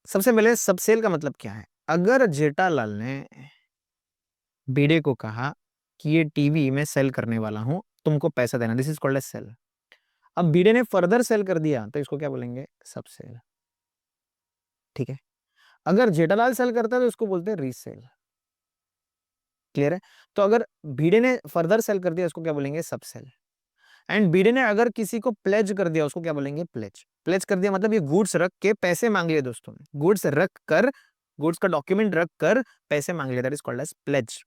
सबसे पहले सबसेल का मतलब क्या है। अगर जेठालाल ने बीडे को कहा कि ये टीवी मैं सेल करने वाला हूं, तुमको पैसा देना, this is called as sale. अब बीडे ने फर्दर सेल कर दिया तो इसको क्या बोलेंगे? सबसेल। ठीक है। अगर जेठालाल सेल करता है तो इसको बोलते हैं रीसेल। क्लियर है? तो अगर भिड़े ने फर्दर सेल कर दिया उसको क्या बोलेंगे? सबसेल। एंड भिड़े ने अगर किसी को प्लेज कर दिया उसको क्या बोलेंगे? प्लेज। प्लेज कर दिया मतलब ये गुड्स रख के पैसे मांग लिए दोस्तों, गुड्स रख कर, गुड्स का डॉक्यूमेंट रख कर पैसे मांग लिया, that is called as pledge.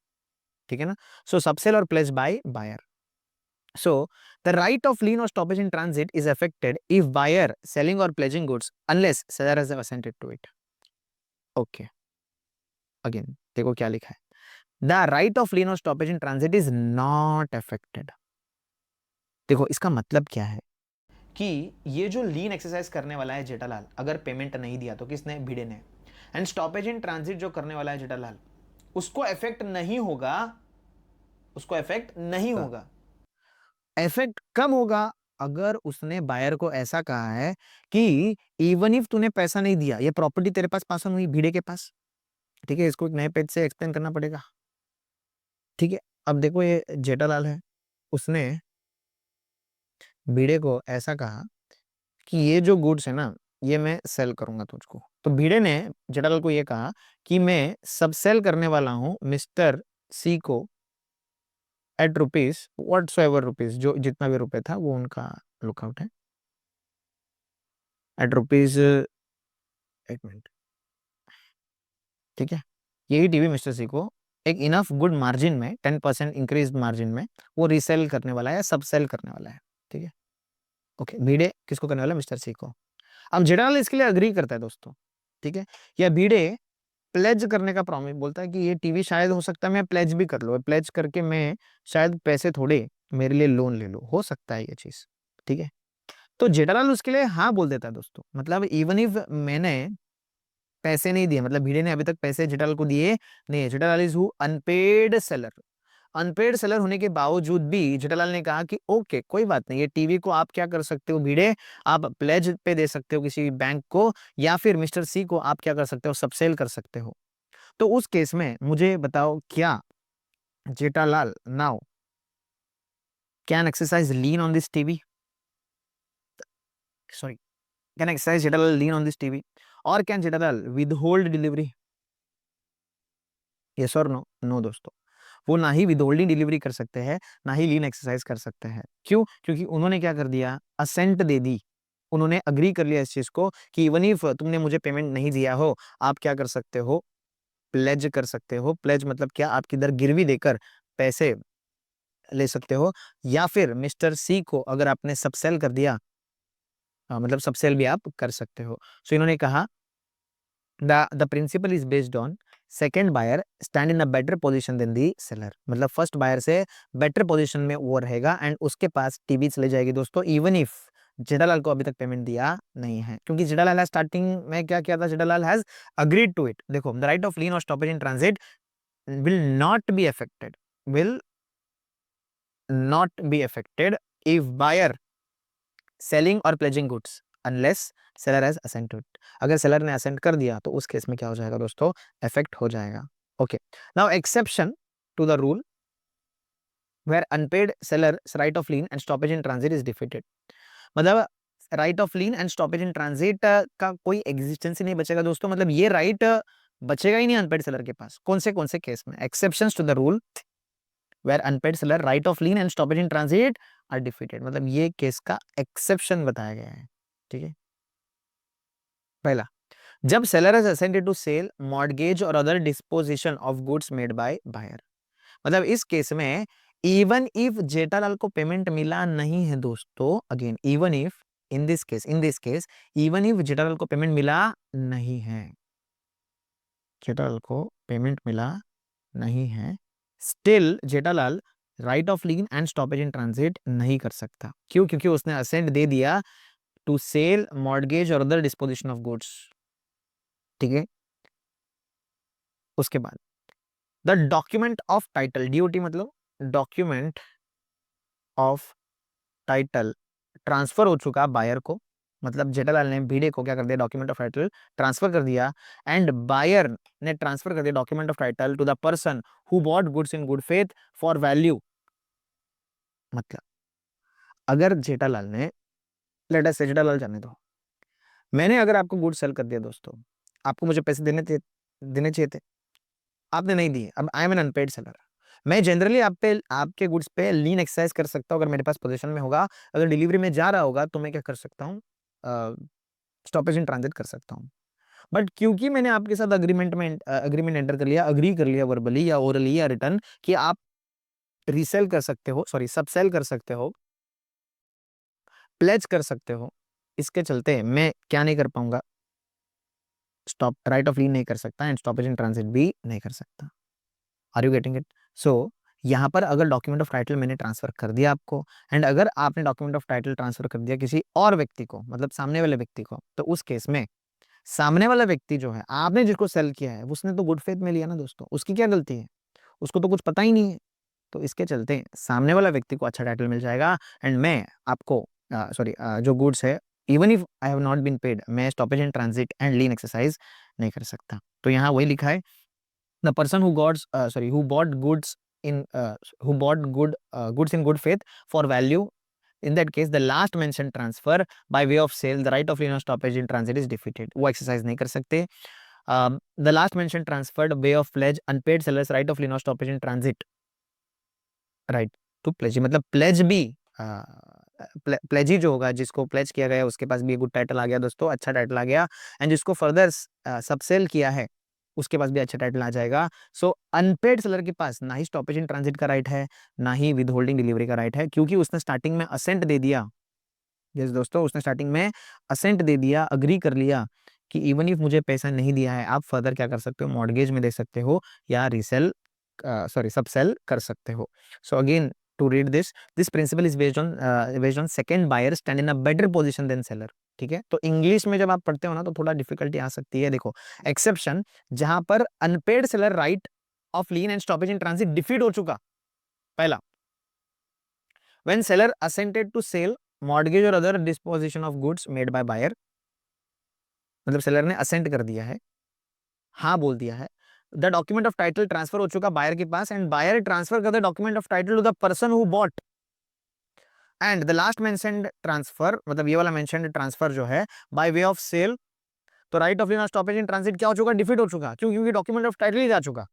ठीक है ना? सो सबसेल और pledge by buyer. So, the right of lien or stoppage in transit is affected if buyer selling or pledging goods unless seller has assented to it. Okay. Again, देखो क्या लिखा है। The right of lien or stoppage in transit is not affected. देखो इसका मतलब क्या है कि ये जो लीन एक्सरसाइज करने वाला है जेठालाल, अगर पेमेंट नहीं दिया तो किसने? भिड़े ने। एंड स्टॉपेज इन ट्रांजिट जो करने वाला है जेठालाल, उसको इफेक्ट नहीं होगा, उसको इफेक्ट नहीं होगा। इफेक्ट कम होगा अगर उसने बायर को ऐसा कहा है कि इवन इफ तूने पैसा नहीं दिया, ये प्रॉपर्टी तेरे पास पास ऑन हुई भिड़े के पास। ठीक है, इसको एक नए पेज से एक्सप्लेन करना पड़ेगा। ठीक है, अब देखो ये जेठालाल है, उसने भिड़े को ऐसा कहा कि ये जो गुड्स है ना, ये मैं सेल करूंगा तुझको। तो भिड़े ने जेठालाल को ये कहा कि मैं सब सेल करने वाला हूं मिस्टर सी को eight rupees whatsoever rupees, जो जितना भी रुपए था वो उनका लुकआउट है, एट रुपीज, एक मिनट। ठीक है, यही टीवी मिस्टर सी को एक इनफ गुड मार्जिन में 10% इंक्रीज मार्जिन में वो रीसेल करने वाला है, सब सेल करने वाला है। ठीक है, ओके। भिड़े किसको करने वाला है? मिस्टर सी को। अब जेठालाल इसके लिए अग्री करता है दोस्तों। ठीक है, या भिड़े प्लेज करने का प्रॉमिस बोलता है कि ये टीवी शायद हो सकता है मैं प्लेज भी कर लो, प्लेज करके मैं शायद पैसे थोड़े मेरे लिए लोन ले लो, हो सकता है ये चीज। ठीक है, तो जेठालाल उसके लिए हाँ बोल देता है दोस्तों। मतलब इवन इफ मैंने पैसे नहीं दिए, मतलब भिड़े ने अभी तक पैसे जेठालाल को दिए नहीं है, Jethalal is who unpaid seller. Unpaid seller होने के बावजूद भी जेठालाल ने कहा कि ओके कोई बात नहीं, ये टीवी को आप क्या कर सकते हो भिड़े, आप प्लेज पे दे सकते हो किसी बैंक को, या फिर मिस्टर सी को आप क्या कर सकते हो? सबसेल कर सकते हो। तो उस केस में मुझे बताओ, क्या Jethalal now can exercise lien on this TV, sorry, can exercise Jethalal lien on this TV, or can Jethalal withhold delivery? Yes or no? No दोस्तों, वो ना ही विदहोल्डिंग डिलीवरी कर सकते हैं, ना ही लीन एक्सरसाइज कर सकते हैं। क्यों? क्योंकि उन्होंने क्या कर दिया? असेंट दे दी, उन्होंने अग्री कर लिया इस चीज को कि इवन इफ तुमने मुझे पेमेंट नहीं दिया हो, आप क्या कर सकते हो? प्लेज कर सकते हो। प्लेज मतलब क्या? आपकी इधर गिरवी देकर पैसे ले सकते हो, या फिर मिस्टर सी को अगर आपने सबसेल कर दिया, मतलब सबसेल भी आप कर सकते हो। सो इन्होंने कहा the principle is based on second buyer stand in a better position than the seller, मतलब फर्स्ट बायर से बेटर पोजीशन में वो रहेगा एंड उसके पास टीवी चले जाएगी दोस्तों, इवन इफ जेठालाल को अभी तक पेमेंट दिया नहीं है। क्योंकि जेठालाल ने स्टार्टिंग में क्या किया था? Jethalal has agreed to it. देखो, द राइट ऑफ लीन और stoppage in transit will not be affected, will not be affected if buyer selling or pledging goods unless seller has assented। अगर सेलर ने assent कर दिया तो उस case में क्या हो जाएगा दोस्तों? इफेक्ट हो जाएगा। Okay, now exception to the rule where unpaid seller's right of lien and stoppage in transit is defeated। मतलब right of lien and stoppage in transit का कोई एग्जिस्टेंस ही नहीं बचेगा दोस्तों, मतलब ये राइट बचेगा ही नहीं अनपेड सेलर के पास। कौन से केस में? Exceptions to the rule where unpaid seller right of lien and stoppage in transit are defeated, मतलब ये केस का एक्सेप्शन बताया गया है। ठीक है, पहला, जब seller has assented to sale mortgage or other disposition of goods made by buyer. मतलब इस केस में इवन इफ जेठालाल को पेमेंट मिला नहीं है दोस्तों, again even if, in this case even if Jethalal को पेमेंट मिला नहीं है, जेठालाल को पेमेंट मिला नहीं है, still Jethalal right of lien and stoppage in transit नहीं कर सकता। क्यों? क्योंकि उसने असेंट दे दिया to sale mortgage or other disposition of goods. ठीक है। उसके बाद the document of title, DOT मतलब डॉक्यूमेंट ऑफ टाइटल ट्रांसफर हो चुका बायर को, मतलब जेठालाल ने भिड़े को क्या कर दिया, डॉक्यूमेंट ऑफ टाइटल ट्रांसफर कर दिया, एंड बायर ने ट्रांसफर कर दिया document of title to the person who bought goods in good faith for value. मतलब अगर जेठालाल ने, लेट अस से जेठालाल जाने दो, मैंने अगर आपको गुड्स सेल कर दिया दोस्तों, आपको मुझे पैसे देने चाहिए थे, आपने नहीं दिए, अब I am an unpaid seller. मैं जनरली आप पे, आपके गुड्स पे लीन एक्सरसाइज कर सकता हूँ अगर मेरे पास पोजीशन में होगा, अगर डिलीवरी में जा रहा होगा तो मैं क्या कर सकता हूँ, स्टॉपेज इन ट्रांजिट कर सकता हूँ। बट क्योंकि मैंने आपके साथ अग्रीमेंट एंटर कर लिया, अग्री कर लिया वर्बली या ओरली या रिटर्न कि आप रीसेल कर सकते हो, सॉरी सबसेल कर सकते हो, प्लेज कर सकते हो, इसके चलते मैं क्या नहीं कर पाऊंगा, स्टॉप राइट ऑफ लीन नहीं कर सकता एंड स्टॉपेज इन ट्रांजिट भी नहीं कर सकता। Are you getting it? So यहाँ पर अगर डॉक्यूमेंट ऑफ टाइटल मैंने ट्रांसफर कर दिया आपको, एंड अगर आपने डॉक्यूमेंट ऑफ टाइटल ट्रांसफर कर दिया किसी और व्यक्ति को, मतलब सामने वाले व्यक्ति को, तो उस केस में सामने वाला व्यक्ति जो है, आपने जिसको सेल किया है, उसने तो गुड फेथ में लिया ना दोस्तों, उसकी क्या गलती है, उसको तो कुछ पता ही नहीं है। तो इसके चलते सामने वाला व्यक्ति को अच्छा टाइटल मिल जाएगा, एंड मैं आपको सॉरी जो गुड्स है, even if I have not been paid, मैं stoppage and transit and lien exercise नहीं कर सकता। तो यहाँ वही लिखा है, the person who got who bought goods in goods in good faith for value, in that case the last mentioned transfer by way of sale, the right of lien or stoppage in transit is defeated, वो exercise नहीं कर सकते। The last mentioned transferred way of pledge, unpaid sellers right of lien or stoppage in transit, right to pledge, मतलब pledge भी प्लेजी जो होगा, जिसको pledge किया गया उसके पास भी गुड टाइटल आ गया दोस्तों, अच्छा टाइटल आ गया, एंड जिसको फर्दर सबसेल किया है उसके पास भी अच्छा टाइटल आ जाएगा। सो अनपेड सेलर के पास ना ही स्टॉपेज इन ट्रांजिट का राइट है, ना ही विद होल्डिंग डिलीवरी का राइट है, क्योंकि उसने स्टार्टिंग में असेंट दे दिया। यस दोस्तों, उसने स्टार्टिंग में असेंट दे दिया, अग्री कर लिया कि इवन इफ मुझे पैसा नहीं दिया है, आप फर्दर क्या कर सकते हो, मॉर्गेज में दे सकते हो या रीसेल सॉरी सबसेल कर सकते हो। So again to read this principle is based on second buyer stand in a better position than seller. ठीक है, तो इंग्लिश में जब आप पढ़ते हो ना तो थोड़ा डिफिकल्टी आ सकती है। देखो एक्सेप्शन, जहां पर unpaid seller right of lien and stoppage in transit defeat हो चुका, पहला when seller assented to sale, mortgage or other disposition of goods made by buyer, मतलब सेलर ने असेंट कर दिया है, हाँ बोल दिया है, the document of title transfer हो चुका बायर के पास, एंड बायर ट्रांसफर कर the document of title to the person who bought, and the last mentioned transfer, मतलब ये वाला मेंशन्ड ट्रांसफर जो है बाय वे ऑफ सेल, तो right of lien stoppage in transit क्या हो चुका, डिफीट हो चुका। क्यों? क्योंकि डॉक्यूमेंट ऑफ टाइटल ही जा चुका,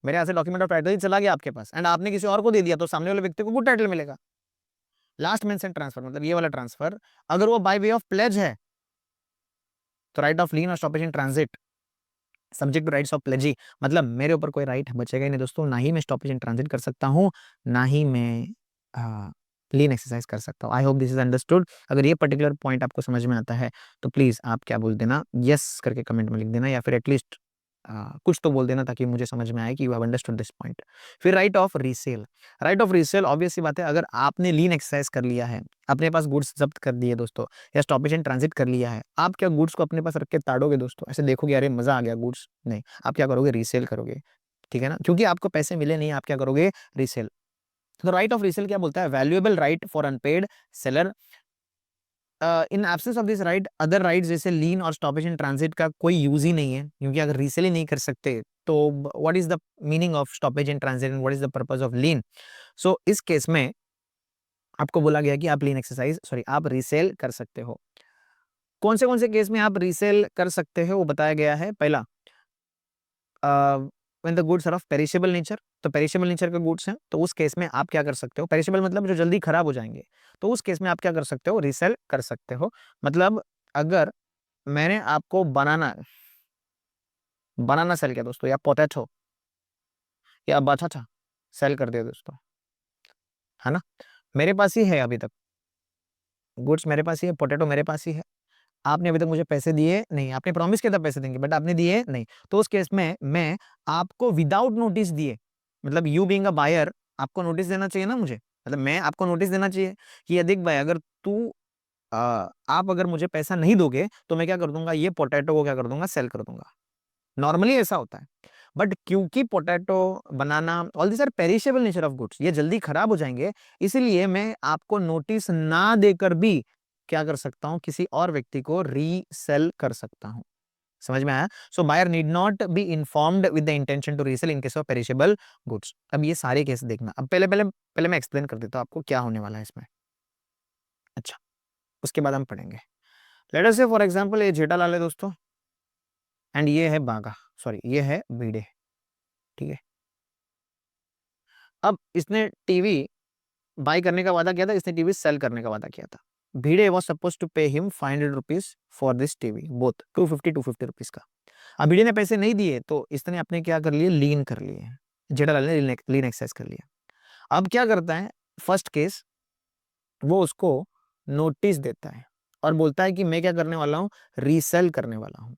मेरे यहाँ से डॉक्यूमेंट ऑफ टाइटल ही चला गया आपके पास, एंड आपने किसी और को दे दिया, तो सामने वाले व्यक्ति को गुड टाइटल मिलेगा। लास्ट मेंशन ट्रांसफर मतलब ये वाला ट्रांसफर, अगर वो बाय वे ऑफ प्लेज है तो राइट ऑफ लीन और stoppage in transit subject to rights of pledgee, मतलब मेरे ऊपर कोई राइट बचेगा ही नहीं दोस्तों, ना ही मैं स्टॉपेज इन ट्रांजिट कर सकता हूँ, ना ही मैं लीन एक्सरसाइज कर सकता हूँ। आई होप दिस इज अंडरस्टूड। अगर ये पर्टिकुलर पॉइंट आपको समझ में आता है तो प्लीज आप क्या बोल देना, यस करके कमेंट में लिख देना, या फिर एटलीस्ट कुछ तो बोल देना ताकि मुझे समझ में आए कि you have understood this point. फिर right of resale, right of resale obvious सी बात है, अगर आपने लीन एक्सरसाइज कर लिया है, अपने पास गुड्स जब्त कर दिए दोस्तों, या स्टॉपेज एंड ट्रांजिट कर लिया है, आप क्या गुड्स को अपने पास रख के ताड़ोगे दोस्तों, ऐसे देखोगे अरे मजा आ गया गुड्स, नहीं, आप क्या करोगे, रीसेल करोगे। ठीक है ना, क्योंकि आपको पैसे मिले नहीं, आप क्या करोगे, रीसेल। तो राइट ऑफ रीसेल क्या बोलता है, valuable right for unpaid seller, in absence of this right other right जैसे लीन और स्टॉपेज इन ट्रांजिट का कोई यूज ही नहीं है, क्योंकि अगर रीसेल ही नहीं कर सकते तो what is the meaning of stoppage in transit and what is the purpose of lien. So इस केस में आपको बोला गया कि आप लीन एक्सरसाइज सॉरी आप रीसेल कर सकते हो। कौन से केस में आप रीसेल कर सकते हो वो बताया गया है। पहला, when the goods are of perishable nature, तो पेरिशेबल नेचर के गुड्स हैं तो उस केस में आप क्या कर सकते हो, पेरिशेबल मतलब जो जल्दी खराब हो जाएंगे, तो उस केस में आप क्या कर सकते हो, रीसेल कर सकते हो। मतलब अगर मैंने आपको बनाना बनाना सेल किया दोस्तों, या पोटैटो या बटाटा सेल कर दिया दोस्तों, है ना, मेरे पास ही है अभी तक गुड्स, मेरे पास ही है, पोटैटो मेरे पास ही है, आपने अभी तक मुझे पैसे दिए नहीं, आपने प्रॉमिस किया था पैसे देंगे बट आपने दिए नहीं, तो उस केस में मैं आपको विदाउट नोटिस दिए, मतलब यू बीइंग अ बायर आपको नोटिस देना चाहिए ना मुझे, मतलब मैं आपको नोटिस देना चाहिए कि अधिक भाई अगर तू आप अगर मुझे पैसा नहीं दोगे तो मैं क्या कर दूंगा, ये पोटैटो को क्या कर दूंगा, सेल कर दूंगा। नॉर्मली ऐसा होता है। बट क्योंकि potato, banana, all this are perishable nature of goods, ये जल्दी खराब हो जाएंगे, इसलिए मैं आपको नोटिस ना देकर भी क्या कर सकता हूं, किसी और व्यक्ति को रीसेल कर सकता हूं। समझ में आया? So buyer need not be informed with the intention to resale in case of perishable goods. अब ये सारे केस देखना। अब पहले पहले पहले मैं एक्सप्लेन कर देता हूं आपको क्या होने वाला है इसमें। अच्छा, उसके बाद हम पढ़ेंगे। लेट अस से फॉर एग्जांपल ये जेठालाल है दोस्तों, एंड ये है बागा, सॉरी ये है भिड़े। ठीक है, अब इसने टीवी बाय करने का वादा किया था, इसने टीवी सेल करने का वादा किया था। Bhide was suppose to pay him 500 rupees for this TV, both 250 rupees का। अब भिड़े ने पैसे नहीं दिए तो इसने अपने क्या कर लिए, लीन कर लिए। जेठालाल ने लीन एक्सरसाइज कर लिया। अब क्या करता है, फर्स्ट केस वो उसको नोटिस देता है और बोलता है कि मैं क्या करने वाला हूँ, रीसेल करने वाला हूँ।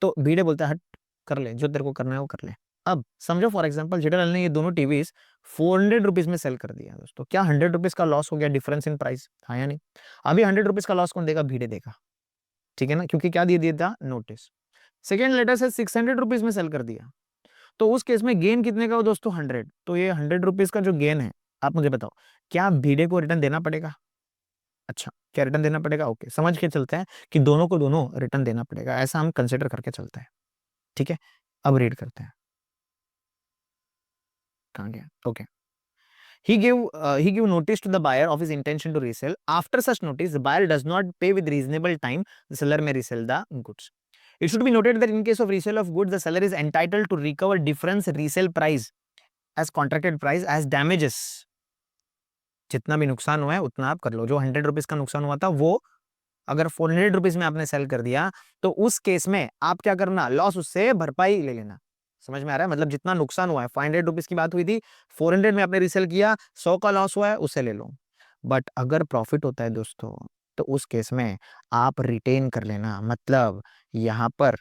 तो भिड़े बोलता है हट, कर ले जो तेरे को करना है वो कर ले। अब समझो फॉर एग्जांपल जेठालाल ने ये दोनों टीवीज 400 रुपीज में सेल कर दिया दोस्तों, क्या 100 रुपीज का लॉस हो गया, डिफरेंस इन प्राइस, हाँ या नहीं? अभी 100 रुपीज का लॉस कौन देगा, भिड़े देगा। ठीक है ना, क्योंकि क्या दे दिया था, नोटिस। सेकेंड लेटर से 600 रुपीज में सेल कर दिया, तो उस केस में गेन कितने का हो दोस्तों, 100। तो ये 100 रुपीज का जो गेन है, आप मुझे बताओ क्या भिड़े को रिटर्न देना पड़ेगा? अच्छा, क्या रिटर्न देना पड़ेगा? ओके, समझ के चलते हैं कि दोनों को दोनों रिटर्न देना पड़ेगा, ऐसा हम कंसिडर करके चलते हैं। ठीक है, अब रीड करते हैं, कहाँ गया, okay. He give notice to the buyer of his intention to resell. After such notice, the buyer does not pay with reasonable time. The seller may resell the goods. It should be noted that in case of resale of goods, the seller is entitled to recover difference resale price as contracted price as damages. जितना भी नुकसान हुआ है उतना आप कर लो। जो 100 rupees का नुकसान हुआ था वो अगर 400 रुपीज में आपने सेल कर दिया तो उस केस में आप क्या करना, लॉस उससे भरपाई ले लेना। समझ में आ रहा है? मतलब जितना नुकसान हुआ है, 500 रुपीज की बात हुई थी, 400 में आपने रीसेल किया, 100 का लॉस हुआ है, उसे ले लो। बट अगर प्रॉफिट होता है दोस्तों, तो उस केस में आप रिटेन कर लेना। मतलब यहाँ पर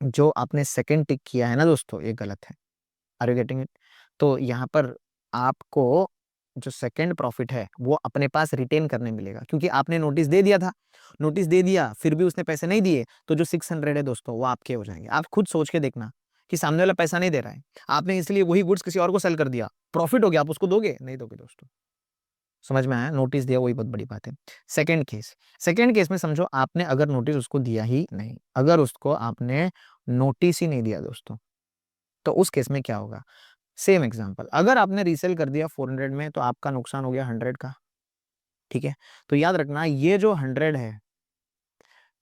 जो आपने सेकंड टिक किया है ना दोस्तों, ये गलत है। Are you getting it? तो यहाँ पर आपको जो सेकंड प्रॉफिट है वो अपने पास रिटेन करने मिलेगा, क्योंकि आपने नोटिस दे दिया था, नोटिस दे दिया फिर भी उसने पैसे नहीं दिए, तो जो 600 है दोस्तों वो आपके हो जाएंगे। आप खुद सोच के देखना कि सामने वाला पैसा नहीं दे रहा है, आपने इसलिए वही गुड्स किसी और को सेल कर दिया, प्रॉफिट हो गया, आप उसको दोगे नहीं, दोगे दोस्तों। समझ में आया? नोटिस दिया वही बहुत बड़ी बात है। सेकंड केस में समझो आपने अगर नोटिस उसको दिया ही नहीं, अगर उसको आपने नोटिस ही नहीं दिया दोस्तों, तो उस केस में क्या होगा, सेम एग्जांपल, अगर आपने रीसेल कर दिया 400 में तो आपका नुकसान हो गया 100 का। ठीक है, तो याद रखना ये जो 100 है,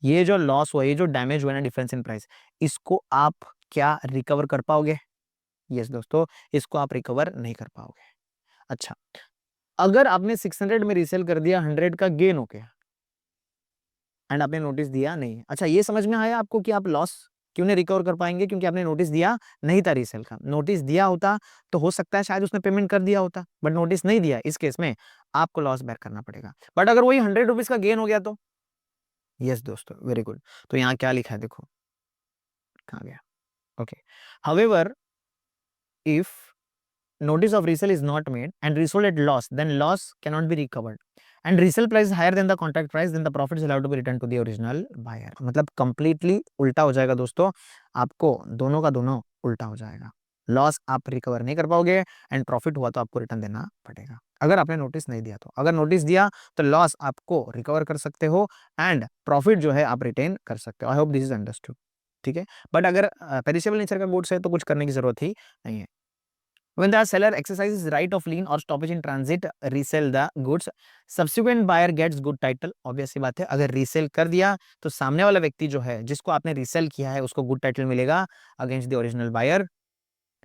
ये जो लॉस हुआ, ये जो डैमेज हुआ ना, डिफरेंस इन प्राइस, इसको आप क्या रिकवर कर पाओगे? यस दोस्तों, इसको आप रिकवर नहीं कर पाओगे। अच्छा, अगर आपने 600 में रीसेल कर दिया, 100 का गेन हो गया एंड आपने नोटिस दिया नहीं। अच्छा, ये समझ में आया आपको कि आप लॉस क्यों नहीं रिकवर कर पाएंगे? क्योंकि आपने नोटिस दिया नहीं था रीसेल का। नोटिस दिया होता तो हो सकता है शायद उसने पेमेंट कर दिया होता, बट नोटिस नहीं दिया, इस केस में आपको लॉस बेयर करना पड़ेगा। बट अगर वही 100 रुपीज का गेन हो गया तो यस दोस्तों, वेरी गुड। तो यहाँ क्या लिखा है देखो, कहाँ गया, okay. However if notice of resale is not made and resold at loss, then loss cannot be recovered, and resale price is higher than the contract price, then the profit is allowed to be returned to the original buyer। मतलब completely उल्टा हो जाएगा दोस्तों, आपको दोनों का दोनों उल्टा हो जाएगा। लॉस आप रिकवर नहीं कर पाओगे एंड प्रॉफिट हुआ तो आपको रिटर्न देना पड़ेगा, अगर आपने नोटिस नहीं दिया तो। अगर नोटिस दिया तो लॉस आपको रिकवर कर सकते हो एंड प्रॉफिट जो है आप रिटेन कर सकते हो। आई होप दिस इज अंडरस्टूड। ठीक है, बट अगर पेरिशेबल नेचर का गुड्स है तो कुछ करने की जरूरत ही नहीं है। When the seller exercises right of lien or stoppage in transit, resell the goods, subsequent buyer gets good title। obvious सी बात है, अगर रीसेल कर दिया तो सामने वाला व्यक्ति जो है, जिसको आपने रीसेल किया है, उसको गुड टाइटल मिलेगा अगेंस्ट द ओरिजिनल बायर।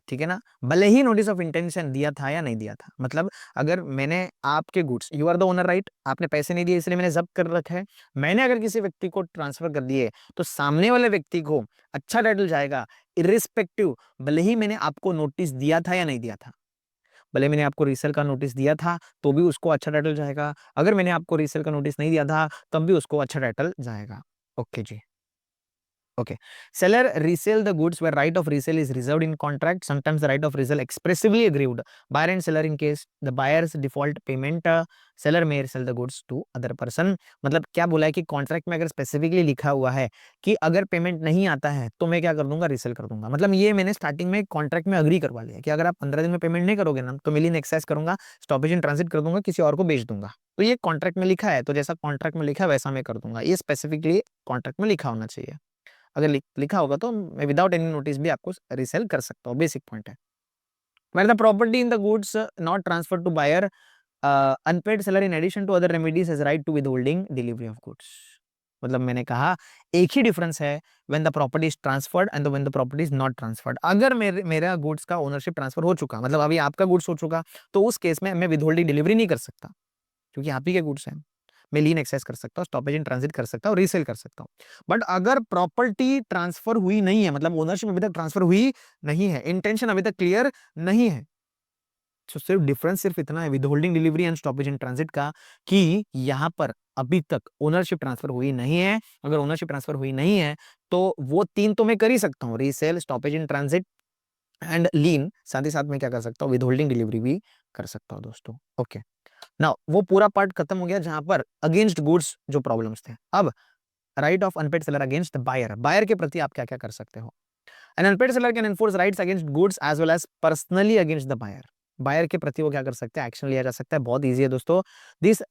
ठीक है ना, भले ही नोटिस ऑफ इंटेंशन दिया था या नहीं दिया था। मतलब अगर मैंने आपके goods, you are the owner right, आपने पैसे नहीं दिए इसलिए मैंने जब्त कर रखा है, मैंने अगर किसी व्यक्ति को ट्रांसफर कर दिए तो सामने वाले व्यक्ति को अच्छा टाइटल जाएगा, इरिस्पेक्टिव भले ही मैंने आपको नोटिस दिया था या नहीं दिया था। भले मैंने आपको रीसेल का नोटिस दिया था तो भी उसको अच्छा टाइटल जाएगा, अगर मैंने आपको रीसेल का नोटिस नहीं दिया था तब भी उसको अच्छा टाइटल जाएगा। Okay ji, Okay. Seller resell the goods where right of resale is reserved in contract. Sometimes the right of resale expressively agreed. Buyer and seller in case the buyer's default payment, seller may sell the goods to other person. मतलब क्या बोला है कि contract में अगर specifically लिखा हुआ है कि अगर पेमेंट नहीं आता है तो मैं क्या कर दूंगा, रीसेल कर दूंगा। मतलब ये मैंने स्टार्टिंग में कॉन्ट्रैक्ट में अग्री करवा लिया कि अगर आप 15 दिन में पेमेंट नहीं करोगे ना तो मैं लीन एक्सेस करूंगा, स्टॉपेज इन ट्रांजिट कर दूंगा, किसी और को बेच दूंगा। तो ये कॉन्ट्रैक्ट में लिखा है, तो जैसा कॉन्ट्रैक्ट में लिखा है वैसा मैं कर दूंगा। ये स्पेसिफिकली कॉन्ट्रैक्ट में लिखा होना चाहिए। अगर लिखा होगा तो मैं विदाउट एनी नोटिस भी आपको रीसेल कर सकता हूँ। बेसिक पॉइंट है। Where the property in the goods not transferred to buyer, unpaid seller in addition to other remedies has right to withholding delivery of goods. मतलब मैंने कहा एक ही डिफरेंस है when the property is transferred and when the property is not transferred। अगर मेरा goods का ownership transfer हो चुका, मतलब अभी आपका गुड्स हो चुका, तो उस केस में मैं विदहोल्डिंग डिलीवरी नहीं कर सकता क्योंकि आप ही के गुड्स हैं। मैं लीन एक्सेस कर सकता हूँ, स्टॉपेज इन ट्रांजिट कर सकता हूँ, रीसेल कर सकता हूँ। बट अगर प्रॉपर्टी ट्रांसफर हुई नहीं है, मतलब ओनरशिप अभी तक ट्रांसफर हुई नहीं है, इंटेंशन अभी तक क्लियर नहीं है, तो सिर्फ डिफरेंस सिर्फ इतना है with holding delivery and stoppage in transit का कि यहां पर अभी तक ओनरशिप ट्रांसफर हुई नहीं है। अगर ओनरशिप ट्रांसफर हुई नहीं है तो वो तीन तो मैं कर ही सकता हूँ, resale, stoppage in transit and lien. साथ ही साथ मैं क्या कर सकता हूँ, विद होल्डिंग डिलीवरी भी कर सकता हूँ दोस्तों। ओके, नाउ वो पूरा पार्ट खत्म हो गया जहां पर अगेंस्ट गुड्स जो प्रॉब्लम्स थे। अब right of unpaid seller against buyer, buyer के प्रति आप क्या क्या कर सकते हो। An unpaid seller can enforce rights against goods as well as personally against the buyer. Buyer के प्रति वो क्या कर सकते हैं, एक्शन लिया जा सकता है। बहुत इजी है दोस्तों। This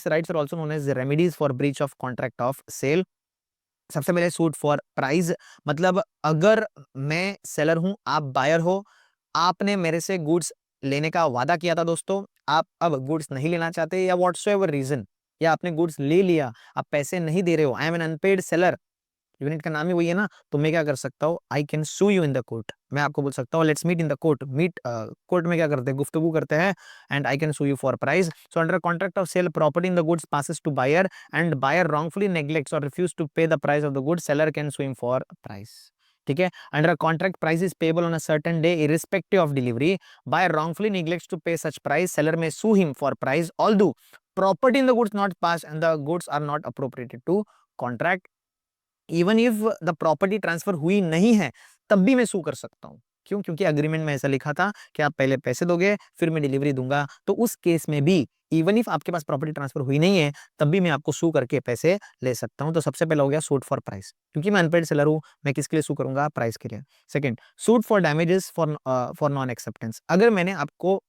rights are also known as remedies for breach of contract of sale. सबसे पहले सूट फॉर प्राइस, मतलब अगर मैं सेलर हूं, आप बायर हो, आपने मेरे से गुड्स लेने का वादा किया था दोस्तों, आप अब गुड्स नहीं लेना चाहते या व्हाटसोएवर रीजन, या आपने गुड्स ले लिया, आप पैसे नहीं दे रहे हो, I am an unpaid seller, unit का नाम ही वही है ना, तो मैं क्या कर सकता हूँ, I can sue you in the court. मैं आपको बोल सकता हूँ let's meet in the court, meet court में क्या करते हैं, गुफ्तगू करते हैं, and I can sue you for price. So under contract of sale property in the goods passes to buyer and buyer wrongfully neglects or refuse to pay the price of the goods, seller can sue him for price। ठीक है, under contract price is payable on a certain day irrespective of delivery, buyer wrongfully neglects to pay such price, seller may sue him for price although property in the goods not passed and the goods are not appropriated to contract। Even if the property transfer हुई नहीं है तब भी मैं सू कर सकता हूं। क्यों? क्योंकि अग्रीमेंट में ऐसा लिखा था कि आप पहले पैसे दोगे फिर मैं डिलीवरी दूंगा। तो उस केस में भी इवन इफ आपके पास प्रॉपर्टी ट्रांसफर हुई नहीं है तब भी मैं आपको सू करके पैसे ले सकता हूं। तो सबसे पहला हो गया सूट फॉर प्राइस, क्योंकि मैं अनपेड सेलर हूं, मैं किसके लिए सू करूंगा, प्राइस के लिए। Second, suit for damages for non acceptance. अगर मैंने आपको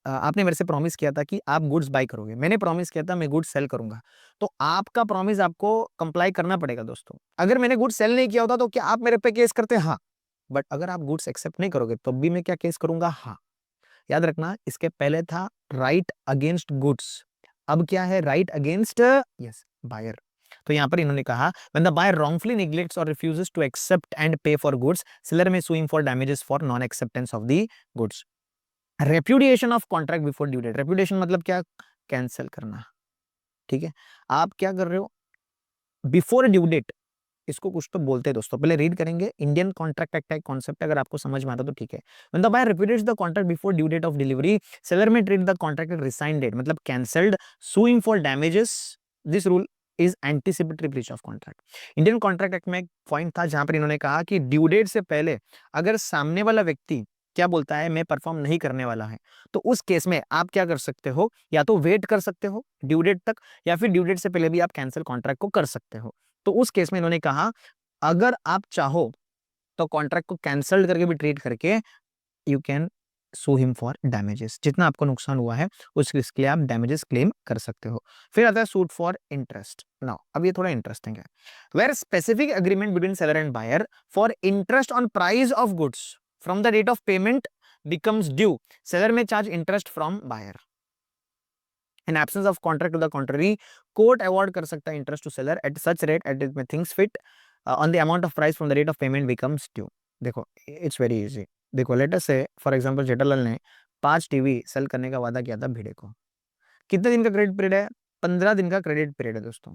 आपने मेरे से प्रॉमिस किया था कि आप गुड्स बाय करोगे, मैंने प्रॉमिस किया था मैं गुड्स सेल करूंगा, तो आपका प्रॉमिस आपको कंप्लाई करना पड़ेगा दोस्तों। अगर मैंने गुड्स सेल नहीं किया होता तो क्या आप मेरे पे केस करते? हाँ। बट अगर आप गुड्स एक्सेप्ट नहीं करोगे तो भी मैं क्या केस करूंगा? हाँ। याद रखना, इसके पहले था राइट अगेंस्ट गुड्स, अब क्या है, राइट अगेंस्ट यस बायर। तो यहां पर इन्होंने कहा when the buyer wrongfully neglects or refuses to accept and pay for goods, seller may sue him for damages for non acceptance of the goods। Repudiation of contract before due date, repudiation मतलब क्या, cancel करना। ठीक है, आप क्या कर रहे हो बिफोर ड्यू डेट, इसको कुछ तो बोलते हैं दोस्तों, पहले रीड करेंगे। इंडियन कॉन्ट्रैक्ट एक्ट का कॉन्सेप्ट अगर आपको समझ में आता तो ठीक है। When the buyer repudiates the contract before due date of delivery, seller may treat the contract at rescinded, मतलब cancelled, suing for damages. This rule is anticipatory breach of contract. Indian contract act में एक point था जहां पर इन्होंने कहा कि due date से पहले अगर सामने वाला व्यक्ति क्या बोलता है, मैं परफॉर्म नहीं करने वाला है, तो उस केस में आप क्या कर सकते हो, या तो वेट कर सकते हो ड्यू डेट तक, या फिर ड्यू डेट से पहले भी आप कैंसिल कॉन्ट्रैक्ट को कर सकते हो। तो उस केस में इन्होंने कहा अगर आप चाहो तो कॉन्ट्रैक्ट को कैंसिल करके भी ट्रीट करके you can sue him for damages, जितना आपको नुकसान हुआ है उसके लिए आप डैमेजेस क्लेम कर सकते हो। फिर आता है सूट फॉर इंटरेस्ट। नाउ अब ये थोड़ा इंटरेस्टिंग है, where specific agreement between seller and buyer for interest on price of goods from the date of payment becomes due, seller may charge interest from buyer. In absence of contract to the contrary, court award कर सकता है interest to seller at such rate at it may things fit on the amount of price from the date of payment becomes due। देखो it's very easy। देखो let us say for example Jethalal ने 5 TV cell करने का वादा किया था भिड़े को। कितने दिन का क्रेडिट पीरियड है? 15 दिन का क्रेडिट पीरियड है दोस्तों।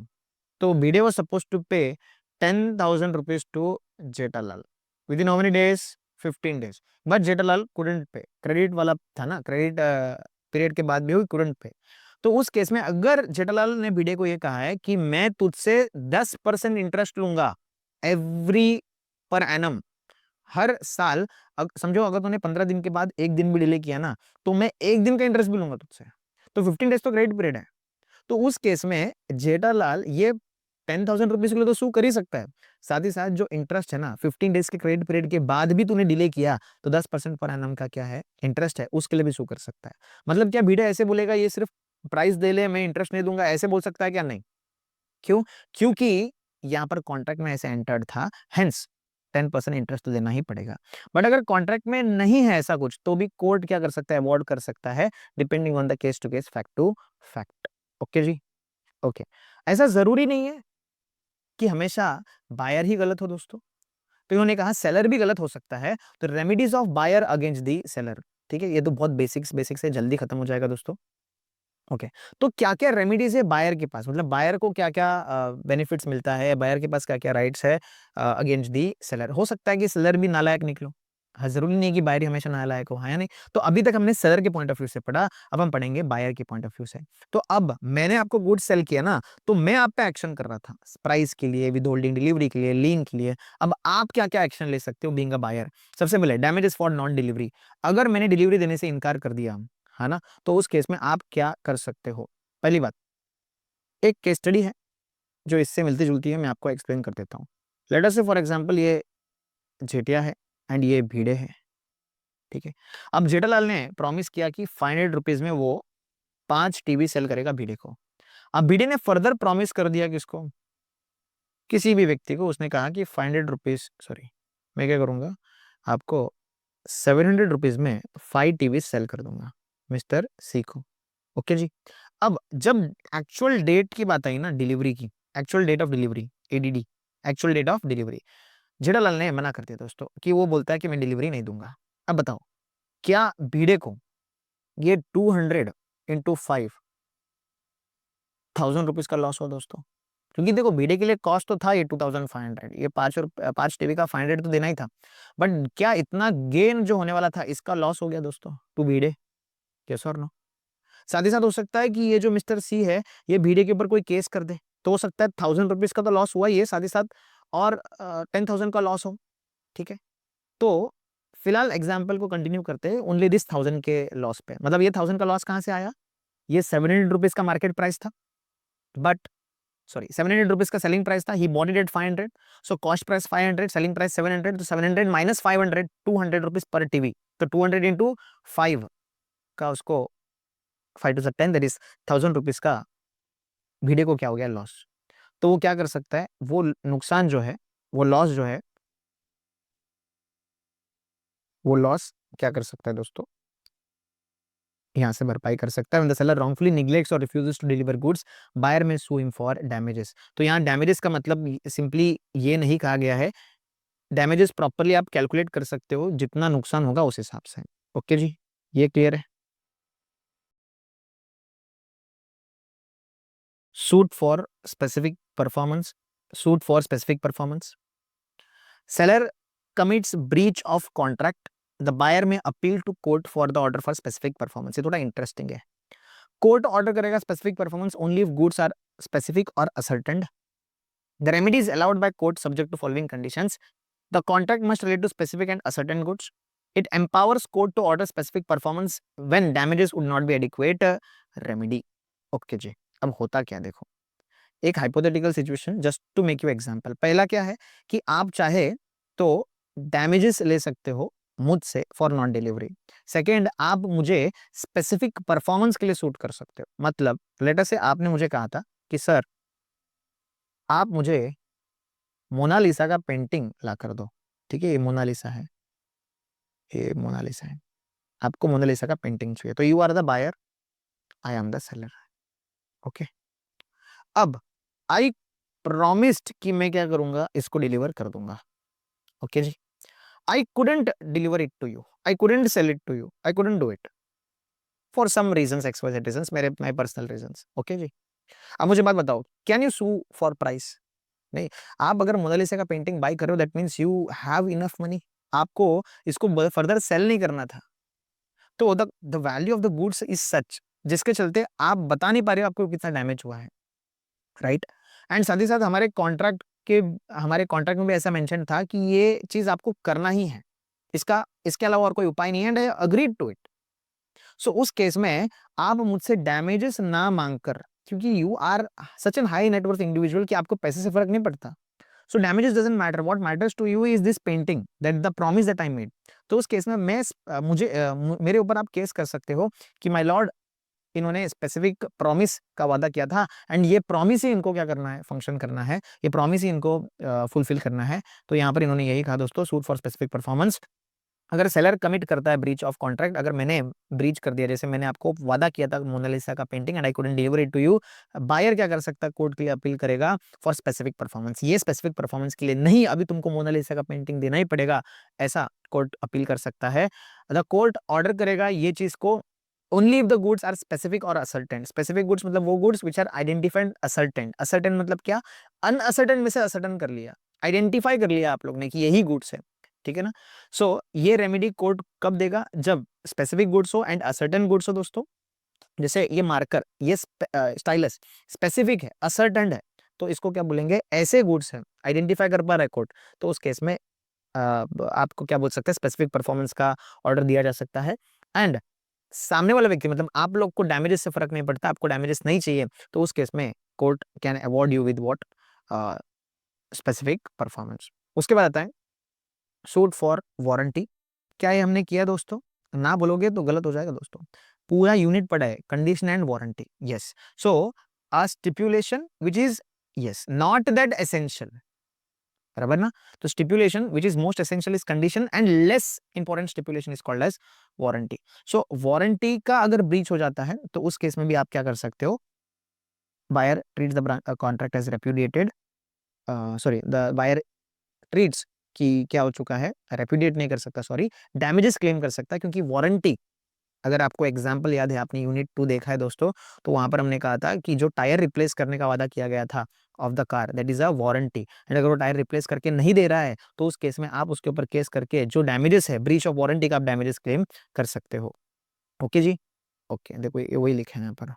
तो भिड़े was supposed to pay 10,000 rupees to Jethalal within how many days? 15 days। But Jethalal couldn't pay, credit वाला था ना, क्रेडिट पीरियड के बाद भी हुई couldn't pay। तो उस केस में अगर जेठालाल ने भिड़े को ये कहा है कि मैं तुझसे 10% इंटरेस्ट लूंगा, एवरी पर एनम, हर साल। समझो अगर तूने 15 दिन के बाद एक दिन भी डिले किया ना, तो मैं एक दिन का इंटरेस्ट भी लूंगा तुझसे। तो 15 डेज तो क्रेडिट पीरियड है। तो उस केस में जेठालाल ये 10,000 रुपीज के लिए तो सू कर ही सकता है। साथ ही साथ जो इंटरेस्ट है ना, 15 डेज के क्रेडिट पीरियड के बाद भी तूने डिले किया, तो 10% पर एनम का क्या है, इंटरेस्ट है, उसके लिए भी सू कर सकता है। मतलब क्या भिड़े ऐसे बोलेगा ये सिर्फ प्राइस दे ले, मैं इंटरेस्ट नहीं दूंगा, ऐसे बोल सकता है क्या? नहीं। क्यों? क्योंकि यहाँ पर कॉन्ट्रैक्ट में ऐसे एंटर्ड था, हेंस 10% इंटरेस्ट तो देना ही पड़ेगा। बट अगर कॉन्ट्रैक्ट में नहीं है ऐसा कुछ, तो भी कोर्ट क्या कर सकता है, अवॉर्ड कर सकता है, depending on the case to case, fact to fact. Okay जी, ओके। ऐसा जरूरी नहीं है कि हमेशा बायर ही गलत हो दोस्तों। तो इन्होंने कहा सेलर भी गलत हो सकता है। तो remedies of buyer against the seller, ठीक है, ये तो बहुत बेसिक्स बेसिक्स है, जल्दी खत्म हो जाएगा दोस्तों। ओके। तो क्या क्या रेमेडीज है बायर के पास, मतलब बायर को क्या क्या बेनिफिट्स मिलता है, बायर के पास क्या क्या राइट्स है अगेंस्ट दी सेलर। हो सकता है कि सेलर भी नालायक निकलो, हाँ, जरूरी नहीं कि बायर ही हमेशा नालायक हो, हाँ या नहीं। तो अभी तक हमने सेलर के पॉइंट ऑफ व्यू से पढ़ा, अब हम पढ़ेंगे बायर के पॉइंट ऑफ व्यू से। तो अब मैंने आपको गुड्स सेल किया ना, तो मैं आप पे एक्शन कर रहा था प्राइस के लिए, विद होल्डिंग डिलीवरी के लिए, लीन के लिए। अब आप क्या क्या एक्शन ले सकते हो बीइंग अ बायर? सबसे पहले डैमेजेस फॉर नॉन डिलीवरी। अगर मैंने डिलीवरी देने से इनकार कर दिया, है ना, तो उस केस में आप क्या कर सकते हो? पहली बात, एक केस स्टडी है जो इससे मिलती जुलती है, मैं आपको एक्सप्लेन कर देता हूँ। लेट अस से फॉर एग्जांपल ये जेठिया है एंड ये भिड़े है, ठीक है। अब जेठालाल ने प्रॉमिस किया कि 500 रुपीज में वो 5 टीवी सेल करेगा भिड़े को। अब भिड़े ने फर्दर प्रॉमिस कर दिया किसको, किसी भी व्यक्ति को। उसने कहा कि 500 रुपीज, सॉरी, मैं क्या करूंगा, आपको 700 रुपीज में 5 टीवी सेल कर दूंगा मिस्टर सी को। ओके जी। अब जब एक्चुअल डेट की बात आई ना, डिलीवरी की, actual date of delivery, ADD, actual date of delivery, Jethalal ने मना कर दिया दोस्तों, कि वो बोलता है कि मैं डिलीवरी नहीं दूंगा। अब बताओ, क्या भिड़े को ये 200 इंटू 5 1000 रुपीज का लॉस हुआ दोस्तों? क्योंकि देखो भिड़े के लिए कॉस्ट तो था ये 2500, ये 5 टीवी का 500 तो देना ही था। बट क्या इतना गेन जो होने वाला था, इसका लॉस हो गया दोस्तों to Bhide? Yes or no? साथ ही साथ हो सकता है कि ये जो मिस्टर सी है, ये भिड़े के ऊपर कोई केस कर दे, तो हो सकता है 1000 रुपीज का तो लॉस हुआ ही है, साथ ही साथ और 10,000 का लॉस हो, ठीक है। तो फिलहाल एग्जाम्पल को कंटिन्यू करते हैं ओनली दिस 1000 के लॉस पे। मतलब ये 1000 का लॉस कहां से आया? ये 700 रुपीज का मार्केट प्राइस था, बट सॉरी 700 रुपीज का सेलिंग प्राइस था, he bought it at 500। So cost price 500, selling price 700, तो 700 माइनस 500, 200 रुपीज पर टीवी। तो 200 इंटू 5 का उसको 5 टू 10, दैट इज 1000 रुपीज का भिड़े को क्या हो गया, लॉस। तो वो क्या कर सकता है, वो नुकसान जो है, वो लॉस जो है, वो लॉस क्या कर सकता है दोस्तों, यहाँ से भरपाई कर सकता है। When the seller wrongfully neglects or refuses to deliver goods, buyer may sue him for damages। तो यहाँ damages का मतलब सिंपली ये नहीं कहा गया है, damages प्रॉपरली आप कैलकुलेट कर सकते हो, जितना नुकसान होगा उस हिसाब से। ओके जी, ये क्लियर है। Suit for specific performance, suit for specific performance, seller commits breach of contract, the buyer may appeal to court for the order for specific performance। ये थोड़ा इंटरेस्टिंग है। कोर्ट ऑर्डर करेगा specific performance only if goods are specific और ascertained. The remedies allowed by court subject to following conditions. The contract must relate to specific and ascertain goods. It empowers court to order specific performance when damages would not be adequate remedy। Okay जी। अब होता क्या देखो, एक hypothetical situation just to make you example. पहला क्या है कि आप चाहे तो डैमेजेस ले सकते हो मुझसे फॉर नॉन डिलीवरी। सेकेंड, आप मुझे स्पेसिफिक परफॉर्मेंस के लिए सूट कर सकते हो। मतलब लेटर से आपने मुझे कहा था कि सर आप मुझे मोनालिसा का पेंटिंग ला कर दो, ठीक है, ये मोनालिसा है, ये मोनालिसा है, आपको मोनालिसा का पेंटिंग चाहिए, तो you are the buyer, I am the seller. Okay. अब आई प्रॉमिस्ड कि मैं क्या करूंगा, इसको डिलीवर कर दूंगा। ओके जी। I couldn't deliver it to you, I couldn't sell it to you, I couldn't do it for some reasons, XYZ reasons, मेरे my personal reasons। ओके जी। अब मुझे बात बताओ, can you sue for price? नहीं। आप अगर मोनालिसा का पेंटिंग बाय कर रहे हो, that means you have enough money, आपको इसको फर्दर सेल नहीं करना था। तो the value of the goods is such, जिसके चलते आप बता नहीं पा रहे हो आपको कितना डैमेज हुआ है, राइट। एंड साथ ही साथ हमारे कॉन्ट्रैक्ट आपके हमारे कॉन्ट्रैक्ट में भी ऐसा मेंशन था कि ये चीज आपको करना ही है, इसके अलावा और कोई उपाय नहीं है, and I agreed to it. So उस केस में आप मुझसे डैमेजेस ना मांगकर, क्योंकि you are such an high net worth individual कि आपको पैसे से फर्क नहीं पड़ता, so damages doesn't matter, what matters to you is this painting that the promise that I made. तो उस केस में मेरे ऊपर आप केस कर सकते हो कि माय लॉर्ड, इन्होंने स्पेसिफिक प्रॉमिस का वादा किया था, एंड ये प्रॉमिस ही इनको क्या करना है, फंक्शन करना है, ये प्रॉमिस ही इनको फुलफिल करना है। तो यहाँ पर इन्होंने यही कहा दोस्तों, सूट फॉर स्पेसिफिक परफॉर्मेंस। अगर सेलर कमिट करता है ब्रीच ऑफ कॉन्ट्रैक्ट, अगर मैंने ब्रीच कर दिया, जैसे मैंने आपको वादा किया था मोनालिसा का painting and I couldn't deliver it to you, buyer क्या कर सकता है, कोर्ट के लिए अपील करेगा फॉर स्पेसिफिक परफॉर्मेंस। ये स्पेसिफिक परफॉर्मेंस के लिए नहीं, अभी तुमको मोनालिसा का पेंटिंग देना ही पड़ेगा, ऐसा कोर्ट अपील कर सकता है। द कोर्ट ऑर्डर करेगा ये चीज को only if the goods are specific और असर्टेन। स्पेसिफिक गुड्स मतलब वो goods which are identified, ascertain, ascertain मतलब क्या, अनअसर्टेन में से असर्टेन कर लिया, आइडेंटिफाई कर लिया आप लोग ने कि यही गुड्स है, ठीक है ना। सो ये रेमेडी कोर्ट कब देगा, जब स्पेसिफिक गुड्स हो एंड असर्टेन गुड्स हो दोस्तों। जैसे ये मार्कर, ये स्टाइलस स्पेसिफिक है, असर्टेन है, तो इसको क्या बोलेंगे, ऐसे गुड्स है, आइडेंटिफाई कर पा रहा है कोर्ट, तो उस केस में आपको क्या बोल सकते हैं, स्पेसिफिक परफॉर्मेंस का ऑर्डर दिया जा सकता है। एंड सामने वाला व्यक्ति, मतलब आप लोग को डैमेजेस से फर्क नहीं पड़ता, आपको डैमेजेस नहीं चाहिए, तो उस केस में court can award you with what, specific performance. उसके बाद आता है सूट फॉर वारंटी। क्या ये हमने किया दोस्तों, ना बोलोगे तो गलत हो जाएगा दोस्तों, पूरा यूनिट पड़ा है, condition and warranty, yes. So a stipulation which is, yes, not that essential, बराबर ना। तो stipulation which is most essential is condition, and less important stipulation is called as warranty. So warranty का अगर breach हो जाता है तो उस केस में भी आप क्या कर सकते हो, buyer treats the contract as repudiated, sorry the buyer treats कि क्या हो चुका है, रेप्यूडिएट नहीं कर सकता, सॉरी, डैमेजेस क्लेम कर सकता है, क्योंकि वारंटी, अगर आपको एग्जांपल याद है, आपने यूनिट 2 देखा है दोस्तों, तो वहां पर हमने कहा था कि जो टायर रिप्लेस करने का वादा किया गया था of the car, that is a warranty, and अगर वो टायर रिप्लेस करके नहीं दे रहा है तो उस केस में आप उसके ऊपर केस करके जो डैमेजेस है, ब्रीच ऑफ वारंटी का आप डैमेजेस क्लेम कर सकते हो। ओके जी, ओके, देखो ये वही लिखे हैं यहाँ पर।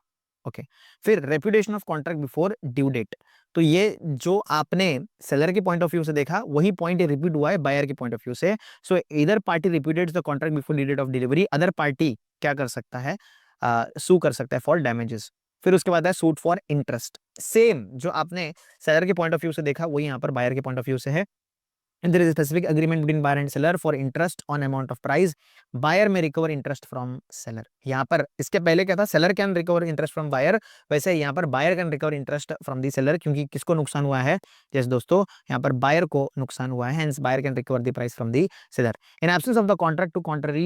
ओके, फिर reputation of contract before due date. तो ये जो आपने सेलर के पॉइंट ऑफ व्यू से देखा, वही पॉइंट ये रिपीट हुआ है बायर के पॉइंट ऑफ व्यू से। सो इधर party repudiates the contract before due date of delivery, other party क्या कर सकता है, सू कर सकता है फॉर डैमेजेस। फिर उसके बाद है सूट फॉर इंटरेस्ट। सेम जो आपने सेलर के पॉइंट ऑफ व्यू से देखा, वही यहाँ पर बायर के पॉइंट ऑफ व्यू से है। And there is a specific agreement between buyer and seller for interest on amount of price. Buyer may recover interest from seller. यहाँ पर इसके पहले क्या था, seller can recover interest from buyer, वैसे यहाँ पर buyer can recover interest from the seller, क्योंकि किसको नुकसान हुआ है, यस दोस्तों, यहाँ पर buyer को नुकसान हुआ है, hence buyer can recover the price from the seller. In absence of the contract to contrary,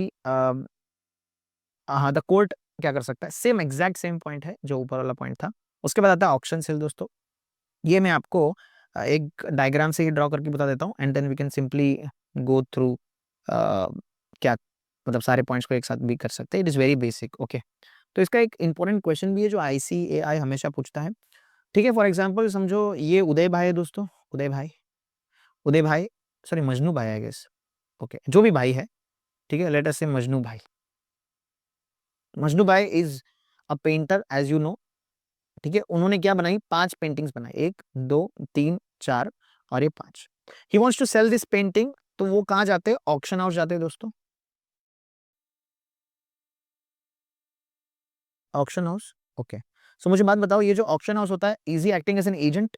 हाँ, the court क्या कर सकता है, सेम एग्जैक्ट सेम पॉइंट है जो ऊपर वाला पॉइंट था। उसके बाद आता है ऑक्शन सेल दोस्तों। ये मैं आपको एक डायग्राम से ही ड्रॉ करके बता देता हूँ, and then we can simply go through, क्या मतलब सारे पॉइंट्स को एक साथ भी कर सकते हैं, it is very basic. Okay, तो इसका एक इंपॉर्टेंट क्वेश्चन भी है जो ICAI हमेशा पूछता है, ठीक है। फॉर एग्जांपल समझो ये उदय भाई है दोस्तों, उदय भाई, सॉरी मजनू भाई आई गेस, ओके, जो भी भाई है, ठीक है, लेट अस से मजनू भाई। मजनू भाई is a painter as you know, ठीक है। उन्होंने क्या बनाई, 5 पेंटिंग्स बनाई, 1 2 3 4 और ये 5। He wants to sell this painting, तो वो कहाँ जाते हैं, ऑक्शन हाउस जाते हैं दोस्तों, ऑक्शन हाउस। ओके, सो मुझे बात बताओ, ये जो ऑक्शन हाउस होता है, is he acting as an agent,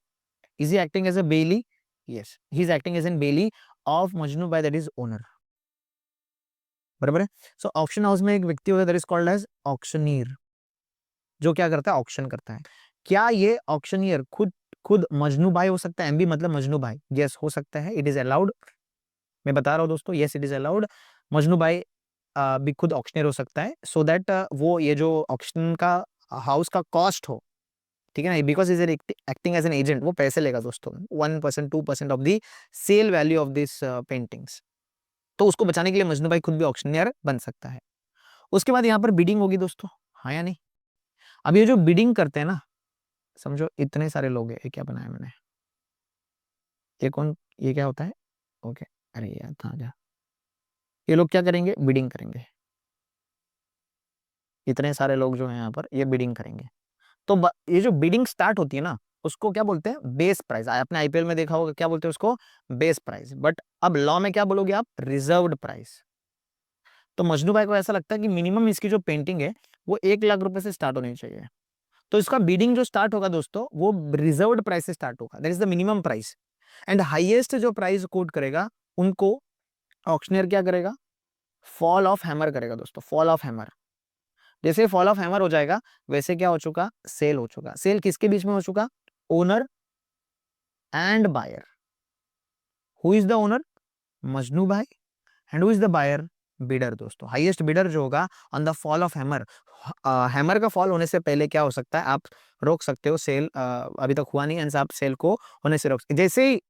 is he acting as a bailee, yes, he is acting as an bailee of Majnu बाय, दैट इज ओनर, बराबर है। सो ऑक्शन हाउस में एक व्यक्ति होता है, that is called as auctioneer, जो क्या करता है, ऑक्शन करता है। क्या ये ऑक्शनियर खुद खुद मजनू भाई हो सकता है, एमबी मतलब मजनू भाई, यस हो सकता है, इट इज अलाउड, मैं बता रहा हूँ दोस्तों, yes it is allowed. Majnu भाई भी खुद ऑक्शनर हो सकता है, सो दैट वो ये जो ऑक्शन का हाउस का कॉस्ट हो, ठीक है ना, because is acting as an agent, वो पैसे लेगा दोस्तों, 1% 2% of the sale value of this paintings, तो उसको बचाने के लिए मजनू भाई खुद भी ऑक्शनियर बन सकता है। उसके बाद यहाँ पर बिडिंग होगी दोस्तों, हाँ या नहीं। अब ये जो बिडिंग करते हैं ना, समझो इतने सारे लोग हैं, ये क्या बनाया मैंने, ये कौन, ये क्या होता है, ओके, अरे यार कहाँ गया, ये लोग क्या करेंगे, बिडिंग करेंगे, इतने सारे लोग जो हैं यहाँ पर ये बिडिंग करेंगे। तो ये जो बिडिंग स्टार्ट होती है ना, उसको क्या बोलते हैं, बेस प्राइस। आपने आईपीएल में देखा होगा क्या बोलते हैं उसको, बेस प्राइस। बट अब लॉ में क्या बोलोगे आप, रिजर्व्ड प्राइस। तो मजनू भाई को ऐसा लगता है कि मिनिमम इसकी जो पेंटिंग है वो 1 लाख रुपए से स्टार्ट होनी चाहिए। तो इसका बीडिंग जो स्टार्ट होगा दोस्तों वो रिजर्व्ड प्राइस से स्टार्ट होगा, that is the minimum price. And highest जो प्राइस कोट करेगा उनको ऑक्शनियर क्या करेगा, फॉल ऑफ हैमर करेगा दोस्तों, फॉल ऑफ हैमर। जैसे फॉल ऑफ हैमर हो जाएगा वैसे क्या हो चुका, सेल हो चुका। सेल किसके बीच में हो चुका, owner and buyer. Who is the owner, Majnu Bhai. And who is the buyer, bidder दोस्तों। हाईएस्ट बिडर जो होगा on the fall of hammer, hammer का फॉल होने से पहले क्या हो सकता है, आप रोक सकते हो सेल, अभी तक हुआ नहीं, आप सेल को होने से रोक सकते। जैसे ही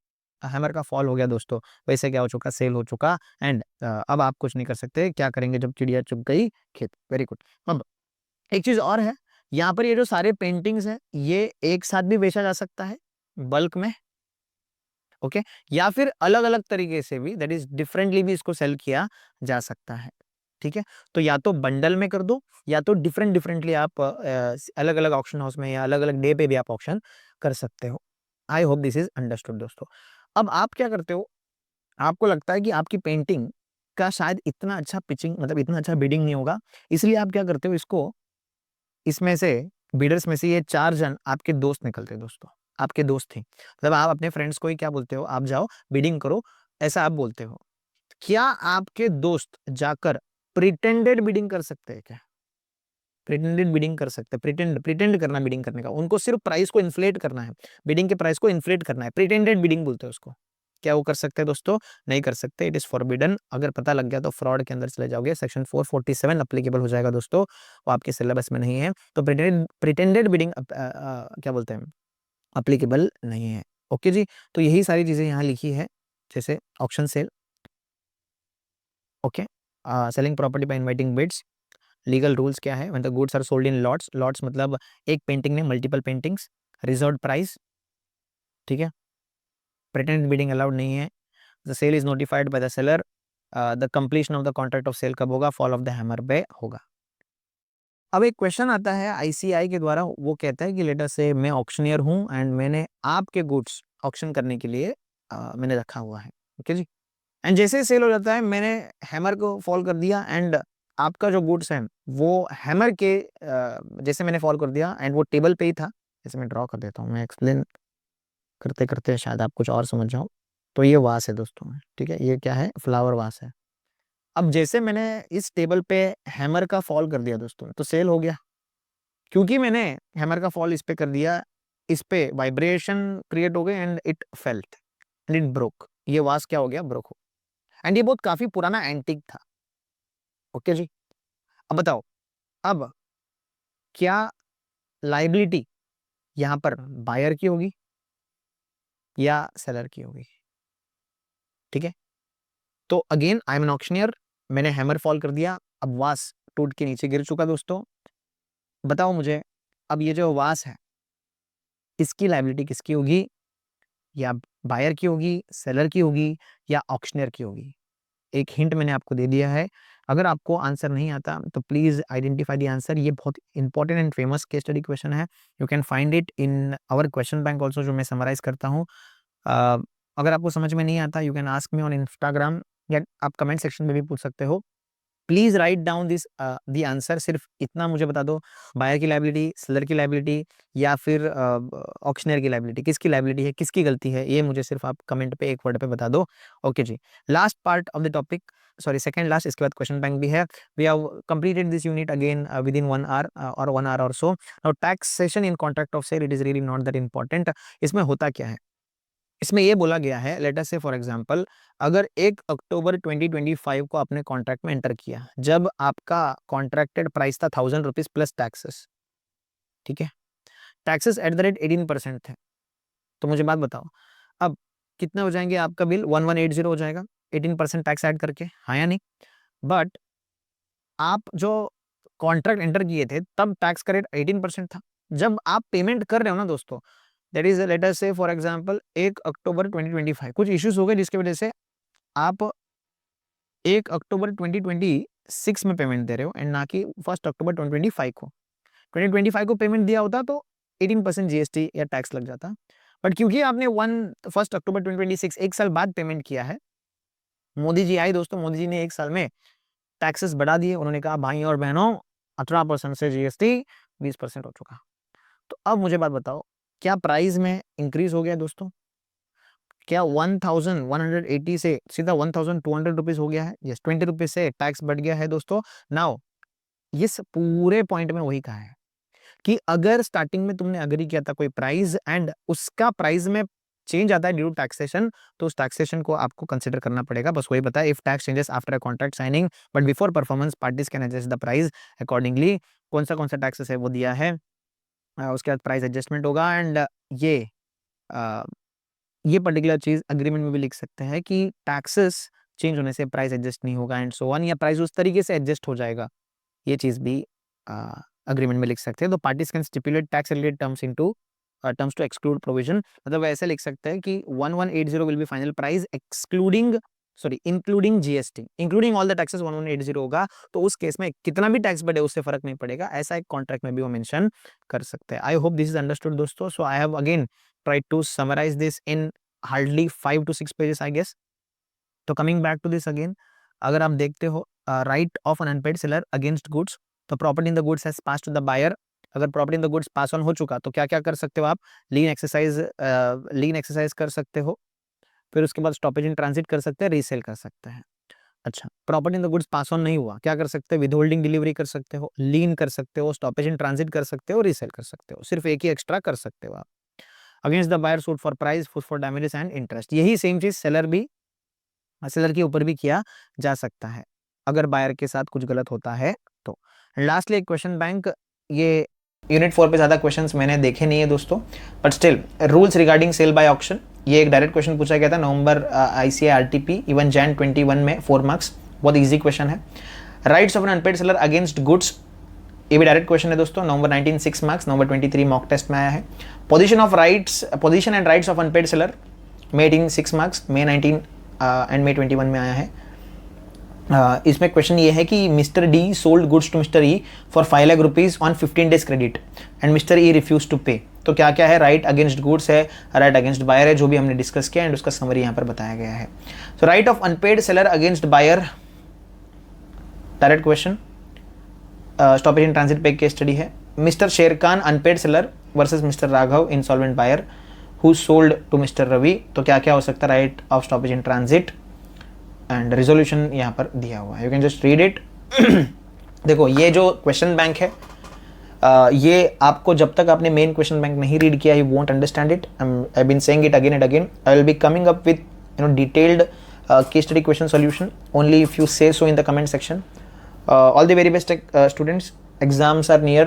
हैमर का फॉल हो गया दोस्तों वैसे क्या हो चुका, सेल हो चुका। एंड अब आप कुछ नहीं कर सकते, क्या करेंगे जब चिड़िया चुग गई खेत। Very good. अब एक चीज और है, यहाँ पर ये जो सारे पेंटिंग्स हैं ये एक साथ भी बेचा जा सकता है बल्क में, ओके, या फिर अलग अलग तरीके से भी, दैट इज डिफरेंटली भी इसको सेल किया जा सकता है। ठीक है, तो या तो बंडल में कर दो या तो डिफरेंटली आप अलग अलग ऑक्शन हाउस में या अलग अलग डे पे भी आप ऑक्शन कर सकते हो। आई होप दिस इज अंडरस्टूड दोस्तों। अब आप क्या करते हो, आपको लगता है कि आपकी पेंटिंग का शायद इतना अच्छा पिचिंग, मतलब इतना अच्छा बिडिंग नहीं होगा, इसलिए आप क्या करते हो, इसको इसमें से बिडर्स में से ये 4 जन आपके दोस्त निकलते हैं दोस्तों, आपके दोस्त थे, मतलब आप अपने फ्रेंड्स को ही क्या बोलते हो, आप जाओ बिडिंग करो, ऐसा आप बोलते हो। क्या आपके दोस्त जाकर प्रिटेंडेड बिडिंग कर सकते हैं क्या, प्रिटेंडेड बिडिंग कर सकते हैं, प्रिटेंड करना बिडिंग करने का, उनको सिर्फ प्राइस को इन्फ्लेट करना है, बिडिंग के प्राइस को इन्फ्लेट करना है, प्रिटेंडेड बिडिंग बोलते हैं उसको। क्या वो कर सकते हैं दोस्तों, नहीं कर सकते, इट इज फॉरबिडन। अगर पता लग गया तो फ्रॉड के अंदर चले जाओगे, सेक्शन 447 अप्लीकेबल हो जाएगा दोस्तों, वो आपके सिलेबस में नहीं है। तो प्रिटेंडेड बिडिंग क्या बोलते हैं, अप्लीकेबल नहीं है। ओके जी, तो यही सारी चीजें यहाँ लिखी है, जैसे auction sale, okay, selling property by inviting bids, legal rules क्या है, मतलब goods are sold in lots, lots मतलब एक पेंटिंग ने मल्टीपल पेंटिंग्स, रिजर्व प्राइस, ठीक है, प्रिटेंडेड बिडिंग अलाउड नहीं है, the sale is notified by the seller, the completion of the contract of sale कब होगा, फॉल ऑफ द हैमर पे होगा। अब एक क्वेश्चन आता है आईसीआई के द्वारा, वो कहता है कि लेटर से मैं ऑक्शनियर हूं एंड मैंने आपके गुड्स ऑक्शन करने के लिए मैंने रखा हुआ है, ओके जी। एंड जैसे ही सेल हो जाता है मैंने हैमर को फॉल कर दिया एंड आपका जो गुड्स है वो हैमर के जैसे मैंने फॉल कर दिया एंड वो टेबल पे ही था। जैसे मैं ड्रॉ कर देता हूँ, मैं एक्सप्लेन करते करते शायद आप कुछ और समझ जाओ। तो ये वास है दोस्तों, ठीक है, ये क्या है, फ्लावर वास है। अब जैसे मैंने इस टेबल पे हैमर का फॉल कर दिया दोस्तों तो सेल हो गया, क्योंकि मैंने हैमर का फॉल इस पे कर दिया, इस पे वाइब्रेशन क्रिएट हो गई and it felt and it broke, ये वास क्या हो गया, ब्रोक हो। एंड ये बहुत काफी पुराना एंटीक था, ओके जी। अब बताओ, अब क्या लाइबिलिटी यहाँ पर बायर की होगी या सेलर की होगी, ठीक है। तो again I am an auctioneer, मैंने हैमर फॉल कर दिया, अब वास टूट के नीचे गिर चुका दोस्तों। बताओ मुझे, अब ये जो वास है इसकी लाइबिलिटी किसकी होगी, या बायर की होगी, सेलर की होगी, या ऑक्शनियर की होगी। एक हिंट मैंने आपको दे दिया है, अगर आपको आंसर नहीं आता तो प्लीज आइडेंटिफाई द आंसर। ये बहुत important and famous case study question है, you can find it in our question bank also, जो मैं समराइज करता हूँ। अगर आपको समझ में नहीं आता, you can ask me on Instagram, या आप कमेंट सेक्शन में भी पूछ सकते हो। Please write down this the answer, सिर्फ इतना मुझे बता दो, बायर की लाइबिलिटी, सेलर की लाइबिलिटी, या फिर ऑक्शनर की लाइबिलिटी, किसकी लाइबिलिटी है, किसकी गलती है, ये मुझे सिर्फ आप कमेंट पे एक वर्ड पे बता दो। ओके जी, last part of the topic, sorry second last, इसके बाद क्वेश्चन बैंक भी है। We have completed this unit again within 1 hour or 1 hour or so. Now taxation in contract of sale, it is really not that important. इसमें होता क्या है, इसमें ये बोला गया है, लेट अस से फॉर एग्जांपल, अगर 1 अक्टूबर 2025 को आपने कॉन्ट्रैक्ट में एंटर किया, जब आपका कॉन्ट्रैक्टेड प्राइस था 1000 रुपीज प्लस टैक्सेस, ठीक है, टैक्सेस एट द रेट 18% थे। तो मुझे बात बताओ, अब कितने हो जाएंगे, आपका बिल 1180 हो जाएगा 18% टैक्स ऐड करके, हाँ या नहीं। बट आप जो कॉन्ट्रैक्ट एंटर किए थे तब टैक्स का रेट 18% था। जब आप पेमेंट कर रहे हो ना दोस्तों, दैट इज लेट अस से फॉर एग्जांपल 1 अक्टूबर 2025 कुछ इश्यूज हो गए जिसकी वजह से आप 1 अक्टूबर 2026 में पेमेंट दे रहे हो एंड ना कि 1 अक्टूबर 2025 को। 2025 को पेमेंट दिया होता तो 18% जीएसटी या टैक्स लग जाता, बट क्योंकि आपने 1 अक्टूबर 2026 एक साल बाद पेमेंट किया है, मोदी जी आए दोस्तों, मोदी जी ने एक साल में टैक्सेस बढ़ा दिए। उन्होंने कहा भाई और बहनों 18% से जीएसटी 20% हो चुका। तो अब मुझे बात बताओ, क्या प्राइस में इंक्रीज हो गया दोस्तों? क्या 1180 से सीधा 1200 रुपीज हो गया है? यस, 20 रुपीज से टैक्स बढ़ गया है दोस्तों। नाउ इस पूरे पॉइंट में वही कहा है कि अगर स्टार्टिंग में तुमने अग्री किया था कोई प्राइस एंड उसका प्राइस में चेंज आता है ड्यू टू टैक्सेशन, तो उस टैक्सेशन को आपको कंसिडर करना पड़ेगा। बस वही बताया, if tax changes after a contract signing but before performance parties can adjust the price accordingly. कौन सा टैक्सेस है वो दिया है, उसके बाद प्राइस एडजस्टमेंट होगा। एंड ये ये पर्टिकुलर चीज अग्रीमेंट में भी लिख सकते हैं कि टैक्सेस चेंज होने से प्राइस एडजस्ट नहीं होगा एंड सो ऑन, या प्राइस उस तरीके से एडजस्ट हो जाएगा। ये चीज भी अग्रीमेंट में लिख सकते हैं। तो parties can stipulate tax related terms to exclude provision, मतलब ऐसे लिख सकते हैं कि 1180 will be final price excluding including GST, including all the taxes 1180 होगा। तो उस केस में कितना भी टैक्स बढ़े उससे फर्क नहीं पड़ेगा, ऐसा एक कॉन्ट्रैक्ट में भी वो मेंशन कर सकते हैं। I hope this is understood दोस्तों। So I have again tried to summarise this in hardly 5 to 6 pages I guess. तो coming back to this again, अगर आप देखते हो right of an unpaid seller against goods, तो property in the goods has pass to the buyer. अगर property in the goods pass on हो चुका तो क्या क्या कर सकते हो आप? लीन एक्सरसाइज कर सकते हो, फिर उसके बाद स्टॉपेज इन ट्रांजिट कर सकते हैं, रीसेल कर सकते हैं। अच्छा, property in the goods pass on नहीं हुआ, क्या कर सकते हैं? विदहोल्डिंग डिलीवरी कर सकते हो, लीन कर सकते हो, स्टॉपेज इन ट्रांजिट कर सकते हो, रीसेल कर सकते हो। सिर्फ एक ही एक्स्ट्रा कर सकते हो आप। Against the buyer suit for price, for damages and interest. यही सेम चीज सेलर के ऊपर भी किया जा सकता है अगर बायर के साथ कुछ गलत होता है तो। लास्टली एक क्वेश्चन बैंक, ये यूनिट 4 पे ज्यादा क्वेश्चंस मैंने देखे नहीं है दोस्तों, but still rules regarding sale by auction, ये एक डायरेक्ट क्वेश्चन पूछा गया था November ICA RTP even Jan 21 में, 4 मार्क्स, बहुत इजी क्वेश्चन है। Rights of an unpaid seller against goods, ये भी डायरेक्ट क्वेश्चन है दोस्तों, November 19 6 marks, November 23 mock test में आया है। Position and rights of unpaid seller, May 18 6 marks, May 19 and May 21 में आया है। इसमें क्वेश्चन ये है कि mister D sold goods to mister E for 5 lakh rupees on 15 days credit and mister E refuse to pay. तो क्या क्या है? राइट अगेंस्ट गुड्स है, राइट अगेंस्ट बायर है, जो भी हमने डिस्कस किया एंड उसका समरी यहाँ पर बताया गया है। तो right of unpaid seller against buyer, direct question, stoppage in transit पे केस स्टडी है। Mister Sherkhan unpaid seller versus mister Raghav insolvent buyer who sold to mister Ravi. तो क्या क्या हो सकता है? Right of stoppage in transit and resolution यहाँ पर दिया हुआ है, you can just read it. देखो ये जो क्वेश्चन बैंक है, ये आपको जब तक आपने मेन क्वेश्चन बैंक नहीं रीड किया, you won't understand it. I been saying it again and again. I will be coming up with detailed case study question solution only if you say so in the comment section. All the very best students, exams are near.